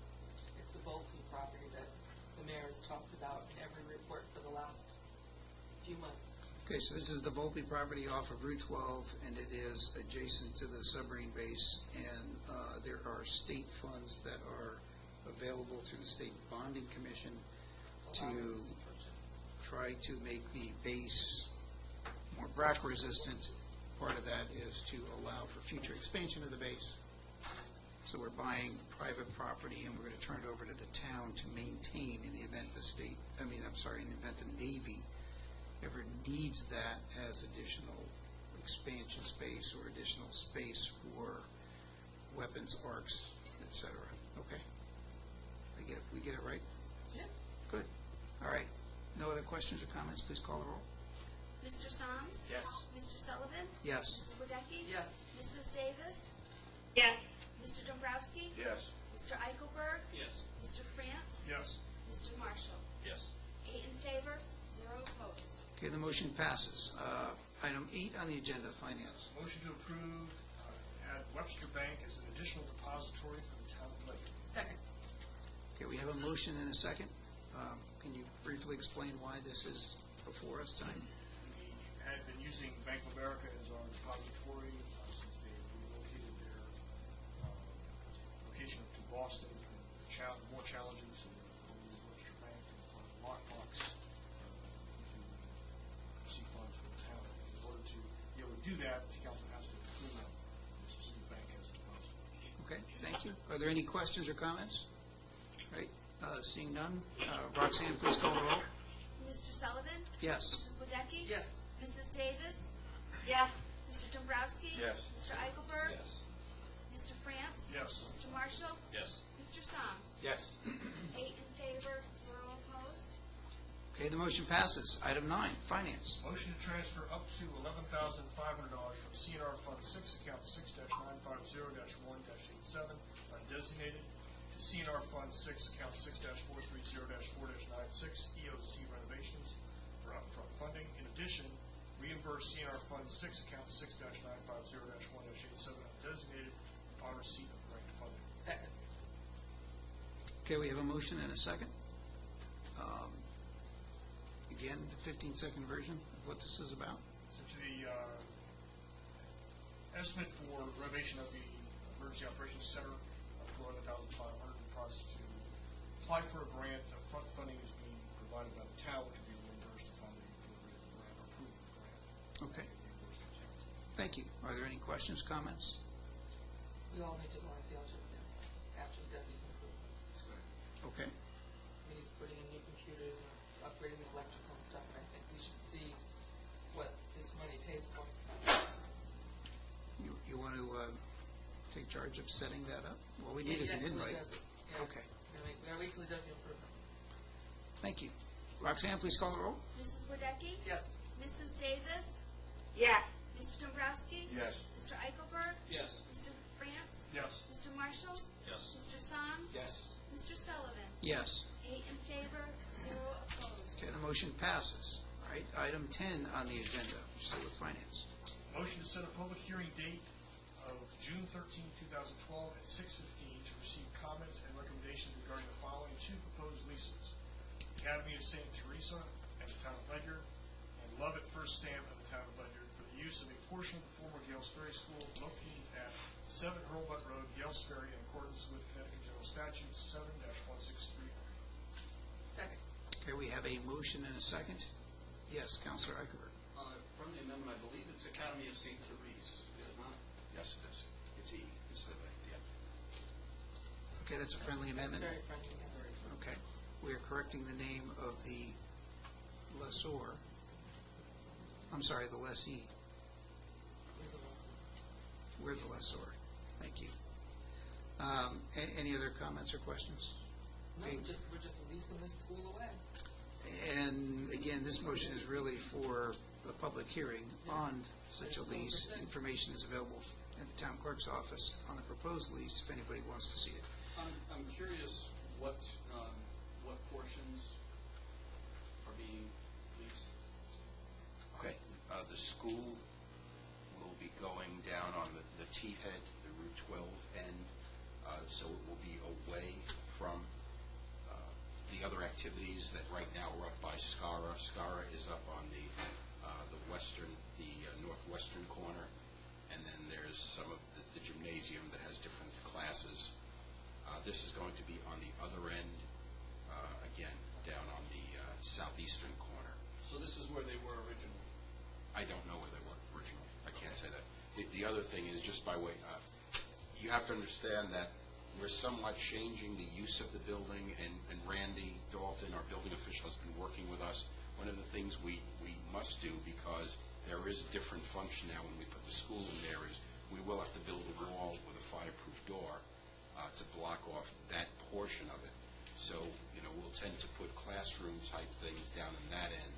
It's a bulky property that the mayor has talked about in every report for the last few months. Okay, so this is the Volpe property off of Route 12, and it is adjacent to the submarine base, and there are state funds that are available through the State Bonding Commission to try to make the base more BRAC resistant. Part of that is to allow for future expansion of the base. So we're buying private property, and we're going to turn it over to the town to maintain in the event the state, in the event the Navy ever needs that as additional expansion space or additional space for weapons, arcs, et cetera. Okay. We get it right? Yeah. Good. All right. No other questions or comments? Please call the roll. Mr. Soms? Yes. Mr. Sullivan? Yes. Mrs. Wadecki? Yes. Mrs. Davis? yes, Mr. Dombrowski? Yes. Mr. Eichelberg? Yes. Mr. France? Yes. Mr. Marshall? Yes. 8 in favor, 0 opposed. Okay, the motion passes. Item 8 on the agenda, finance. Motion to approve, add Webster Bank as an additional depository for the town of Ledyard. Second. Okay, we have a motion and a second. Can you briefly explain why this is before us tonight? We had been using Bank of America as our depository since they relocated their location to Boston. It's been more challenging, so we'll use Webster Bank and lockbox to receive funds from the town. In order to be able to do that, the council has to approve the specific bank as a depository. Okay, thank you. Are there any questions or comments? Right, seeing none. Roxanne, please call the roll. Mr. Sullivan? Yes. Mrs. Wadecki? Yes. Mrs. Davis? Yes. Mr. Dombrowski? Yes. Mr. Eichelberg? Yes. Mr. France? Yes. Mr. Marshall? Yes. Mr. Soms? Yes. 8 in favor, 0 opposed. Okay, the motion passes. Item 9, Finance. Motion to transfer up to $11,500 from CNR Fund 6, account 6-950-1-87, undesignated, to CNR Fund 6, account 6-430-4-96, EOC renovations for upfront funding. In addition, reimburse CNR Fund 6, account 6-950-1-87, undesignated upon receipt of grant funding. Second. Okay, we have a motion and a second. Again, the 15-second version of what this is about. Essentially, estimate for renovation of the Emergency Operations Center up to $11,500 in process to apply for a grant. Front funding is being provided by the town, which will be reimbursed upon the delivery of the grant or approval of the grant. Okay, Reimbursed to the town. thank you. Are there any questions, comments? We all need to go on field trip now after he does these improvements. That's good. Okay, I mean, he's putting in new computers and upgrading the electrical and stuff, and I think we should see what this money pays for. you want to take charge of setting that up? What we need is an Yeah, till he invite. does it. Yeah. Okay, We gotta wait till he does the improvements. thank you. Roxanne, please call the roll. Mrs. Wadecki? Yes. Mrs. Davis? Yes. Mr. Dombrowski? Yes. Mr. Eichelberg? Yes. Mr. France? Yes. Mr. Marshall? Yes. Mr. Soms? Yes. Mr. Sullivan? Yes. 8 in favor, 0 opposed. Okay, the motion passes. All right, item 10 on the agenda, still with Finance. Motion to set a public hearing date of June 13, 2012 at 6:15 to receive comments and recommendations regarding the following 2 proposed leases: Academy of St. Teresa and the Town of Ledyard, and Love at First Stamp and the Town of Ledyard for the use of a portion of the former Gales Ferry School located at 7 Hurlbut Road, Gales Ferry, in accordance with Connecticut General Statutes 7-163. Second. Okay, we have a motion and a second. Yes, Counselor Eichelberg. From the amendment, I believe it's Academy of St. Therese, is it not? Yes, it is. It's E, instead of A, yeah. Okay, that's a friendly That's amendment. very friendly, yes. Okay, we are correcting the name of the lessor. I'm sorry, the lessee. We're the lessor. Thank you. Any other comments or questions? No, Okay. we're just leasing this school away. And again, this motion is really for the public hearing on such a lease. Information is available at the town clerk's office on the proposed lease if anybody wants to see it. I'm curious what portions are being leased. Okay, the school will be going down on the T-head, the Route 12 end, so it will be away from the other activities that right now are up by Skara. Skara is up on the northwestern corner, and then there's some of the gymnasium that has different classes. This is going to be on the other end, again, down on the southeastern corner. So this is where they were originally. I don't know where they were originally. I can't say that. The other thing is, just by way, you have to understand that we're somewhat changing the use of the building, and Randy Dalton, our building official, has been working with us. One of the things we must do, because there is different function now when we put the school in there, is we will have to build a wall with a fireproof door to block off that portion of it. So, we'll tend to put classroom-type things down in that end,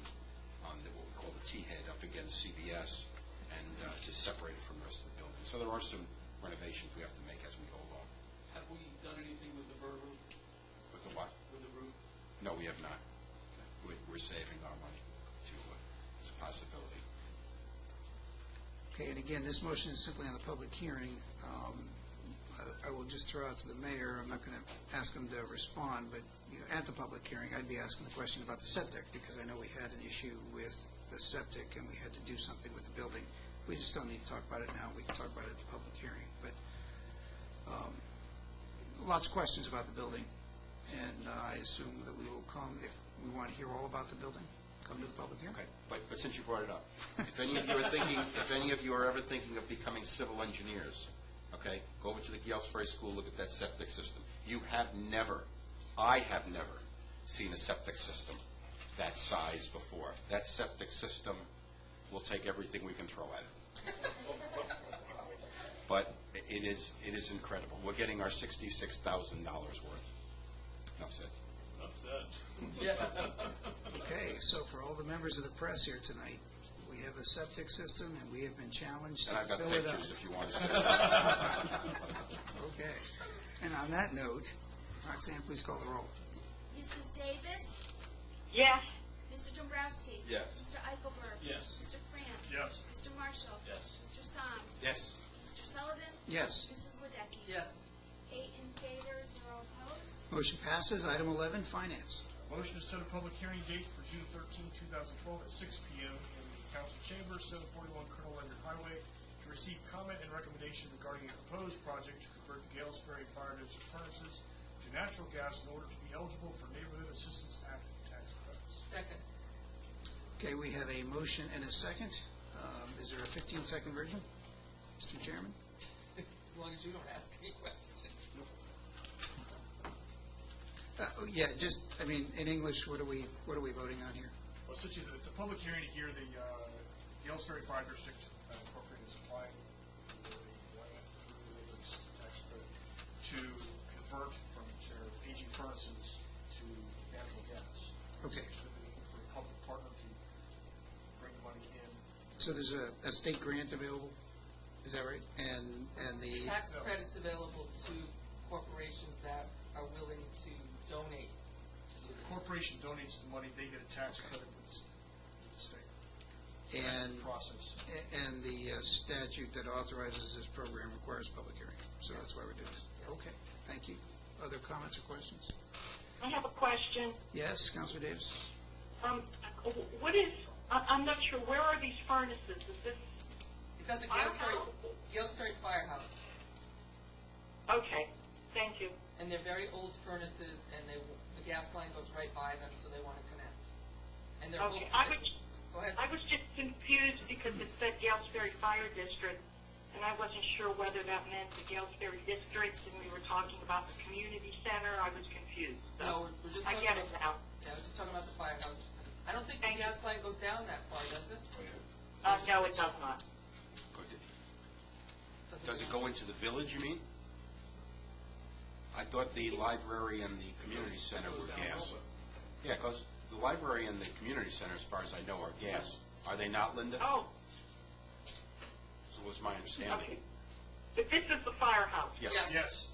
on what we call the T-head, up against CBS, and to separate it from the rest of the building. So there are some renovations we have to make as we go along. Have we done anything with the burr roof, With the what? with the roof? No, we have not. We're saving our money it's a possibility. Okay, and again, this motion is simply on the public hearing. I will just throw out to the mayor, I'm not going to ask him to respond, but at the public hearing, I'd be asking the question about the septic, because I know we had an issue with the septic, and we had to do something with the building. We just don't need to talk about it now. We can talk about it at the public hearing. But lots of questions about the building, and I assume that we will come, if we want to hear all about the building, come to the public hearing. Okay, but since you brought it up, if any of you are thinking, if any of you are ever thinking of becoming civil engineers, okay, go over to the Gales Ferry School, look at that septic system. You have never, I have never seen a septic system that size before. That septic system will take everything we can throw at it. But it is incredible. We're getting our $66,000 worth. Enough said. Okay, so for all the members of the press here tonight, we have a septic system, and we have been challenged And to I've got fill it up. pictures if you want to see that. Okay. And on that note, Roxanne, please call the roll. Mrs. Davis? Yes. Mr. Dombrowski? Yes. Mr. Eichelberg? Yes. Mr. France? Yes. Mr. Marshall? Yes. Mr. Soms? Yes. Mr. Sullivan? Yes. Mrs. Wadecki? Yes. 8 in favor, 0 opposed. Motion passes. Item 11, finance. Motion to set a public hearing date for June 13, 2012 at 6 p.m. in the council chamber, 741 Colonel Ledyard Highway, to receive comment and recommendation regarding a proposed project to convert the Gales Ferry Fire District furnaces to natural gas in order to be eligible for Neighborhood Assistance Act tax credits. Second. Okay, we have a motion and a second. Is there a 15-second version, Mr. Chairman? As long as you don't ask any questions. Yeah, just, I mean, in English, what are we voting on here? Well, since it's a public hearing to hear the Gales Ferry Fire District Incorporated is applying for the Neighborhood Assistance tax credit to convert from their aging furnaces to natural gas. Okay. So they're looking for a public partner to bring money in. So there's a state grant available, is that right? And the, Tax credits available to corporations that are willing to donate. So the corporation donates the money, they get a tax credit with the state. That's and the process. and the statute that authorizes this program requires public hearing. So that's why we're doing it. Okay, thank you. Other comments or questions? I have a question. Yes, Councilor Davis? What is, I'm not sure, where are these furnaces? Is this, It's at the Firehouse? Gales Ferry Firehouse. okay, thank you. And they're very old furnaces, and the gas line goes right by them, so they want to connect. And they're Okay, Go ahead. I was just confused because it said Gales Ferry Fire District, and I wasn't sure whether that meant the Gales Ferry District, and we were talking about the community center. I was confused. So No, we're just I talking get it about, now. yeah, we're just talking about the firehouse. I don't think the Thank you. gas line goes down that far, does it? No, it does not. Does it go into the village, you mean? I thought the library and the community center were gas. Yeah, because the library and the community center, as far as I know, are gas. Are they not, Linda? Oh, So was my understanding. okay. But this is the firehouse? Yes. Yes.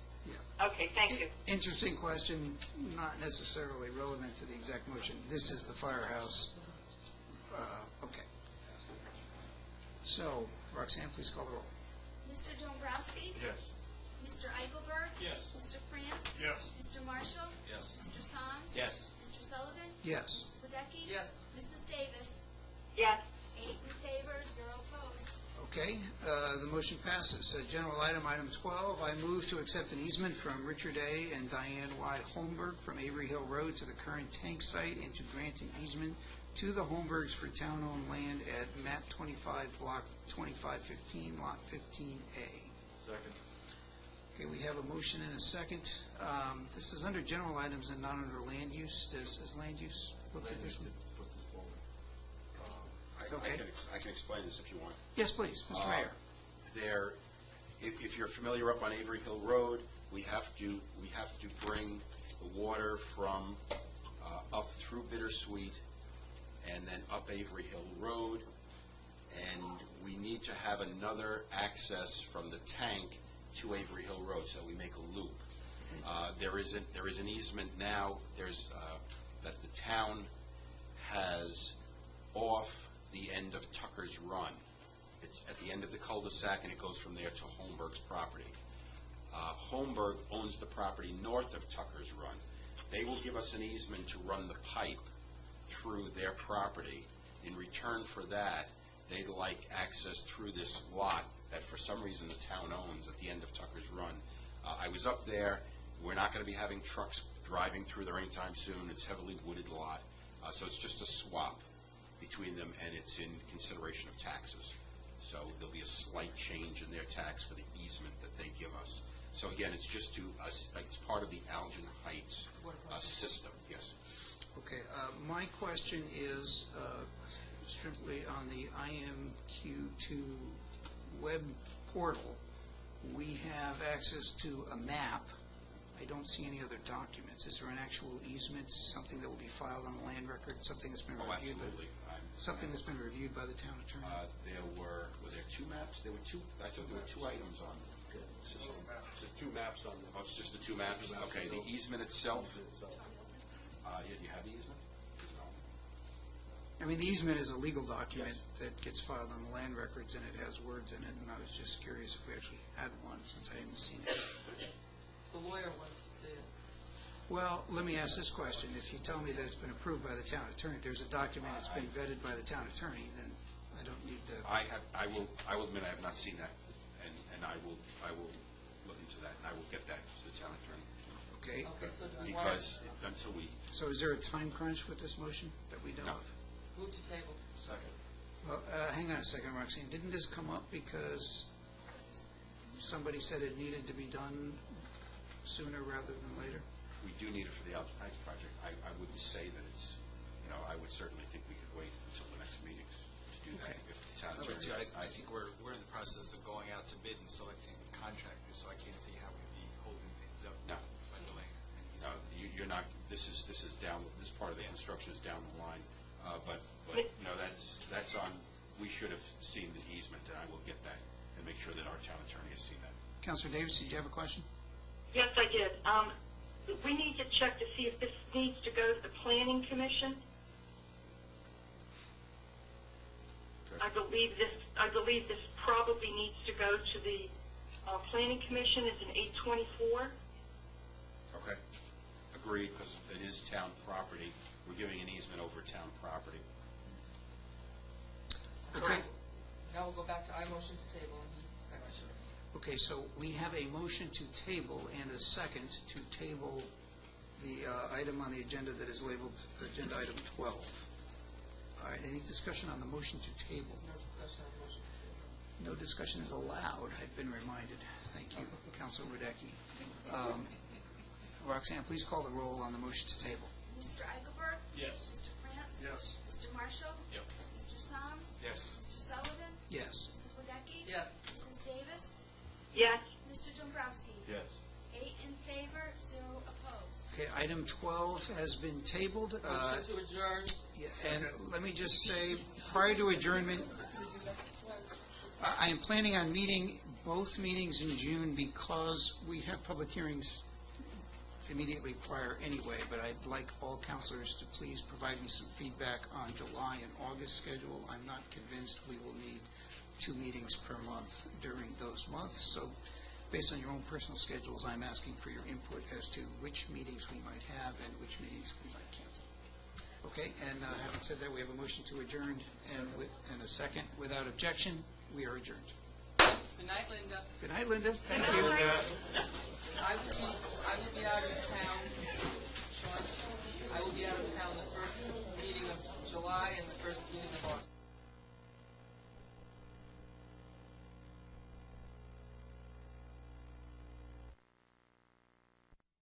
Okay, thank you. Interesting question, not necessarily relevant to the exact motion. This is the firehouse. Okay. So, Roxanne, please call the roll. Mr. Dombrowski? Yes. Mr. Eichelberg? Yes. Mr. France? Yes. Mr. Marshall? Yes. Mr. Soms? Yes. Mr. Sullivan? Yes. Mrs. Wadecki? Yes. Mrs. Davis? Yes. 8 in favor, 0 opposed. Okay, the motion passes. General item, item 12, I move to accept an easement from Richard A. and Diane Y. Holmberg from Avery Hill Road to the current tank site and to grant an easement to the Holmbergs for town-owned land at map 25, block 2515, lot 15A. Second. Okay, we have a motion and a second. This is under general items and not under land use. Has land use looked at this one? Put this forward. Okay. I can explain this if you want. Yes, please, Mr. Mayor. There, if you're familiar up on Avery Hill Road, we have to bring the water from up through Bittersweet and then up Avery Hill Road, and we need to have another access from the tank to Avery Hill Road, so we make a loop. There is an easement now. That the town has off the end of Tucker's Run. It's at the end of the cul-de-sac, and it goes from there to Holmberg's property. Holmberg owns the property north of Tucker's Run. They will give us an easement to run the pipe through their property. In return for that, they'd like access through this lot that for some reason the town owns at the end of Tucker's Run. I was up there. We're not going to be having trucks driving through there anytime soon. It's a heavily wooded lot. So it's just a swap between them, and it's in consideration of taxes. So there'll be a slight change in their tax for the easement that they give us. So again, it's just it's part of the Algin Heights system, yes. Okay, my question is strictly on the IMQ2 web portal. We have access to a map. I don't see any other documents. Is there an actual easement, something that will be filed on the land record, something that's been reviewed? Absolutely. Something that's been reviewed by the town attorney? Were there two maps? There were two, I thought there were two items on the system. The two maps on Oh, it's just the two maps? Okay, the easement itself? You have the easement? No. I mean, the easement is a legal document Yes. that gets filed on the land records, and it has words in it, and I was just curious if we actually had one, since I hadn't seen it. The lawyer wants to see it. Well, let me ask this question. If you tell me that it's been approved by the town attorney, there's a document that's been vetted by the town attorney, then I don't need to... I will admit I have not seen that, and I will look into that, and I will get that to the town attorney. Okay. Okay, so do we want Because until we, So is there a time crunch with this motion that we know No. of? move to table? second. Well, hang on a second, Roxanne. Didn't this come up because somebody said it needed to be done sooner rather than later? we do need it for the Algin Heights project. I wouldn't say that it's, I would certainly think we could wait until the next meetings to do that. Okay. If the town No, but attorney, I think we're in the process of going out to bid and selecting contractors, so I can't see how we'd be holding things up No. by delaying it. No, you're not, this is down, this part of the construction is down the line. But that's on, we should have seen the easement, and I will get that and make sure that our town attorney has seen that. Councilor Davis, did you have a question? Yes, I did. We need to check to see if this needs to go to the Planning Commission. Okay. I believe this probably needs to go to the Planning Commission. It's an 824. Okay. Agreed, because it is town property. We're giving an easement over town property. Okay. Now we'll go back to I motion to table, and he second. Okay, so we have a motion to table and a second to table the item on the agenda that is labeled Agenda Item 12. All right, any discussion on the motion to table? No discussion on motion to table. No discussion is allowed, I've been reminded. Thank you, Councilor Radecki. Roxanne, please call the roll on the motion to table. Mr. Eichelberg? Yes. Mr. France? Yes. Mr. Marshall? Yep. Mr. Soms? Yes. Mr. Sullivan? Yes. Mrs. Wadecki? Yes. Mrs. Davis? Yes. Mr. Dombrowski? Yes. 8 in favor, 0 opposed. Okay, item 12 has been tabled. Motion to adjourn. Yeah, and let me just say, prior to adjournment, I am planning on meeting both meetings in June because we have public hearings immediately prior anyway, but I'd like all counselors to please provide me some feedback on July and August schedule. I'm not convinced we will need 2 meetings per month during those months, so based on your own personal schedules, I'm asking for your input as to which meetings we might have and which meetings we might cancel. Okay, and having said that, we have a motion to adjourn and a second. Without objection, we are adjourned. Good night, Linda. Good night, Linda. Thank you. I will be out of town, Sean. I will be out of town the first meeting of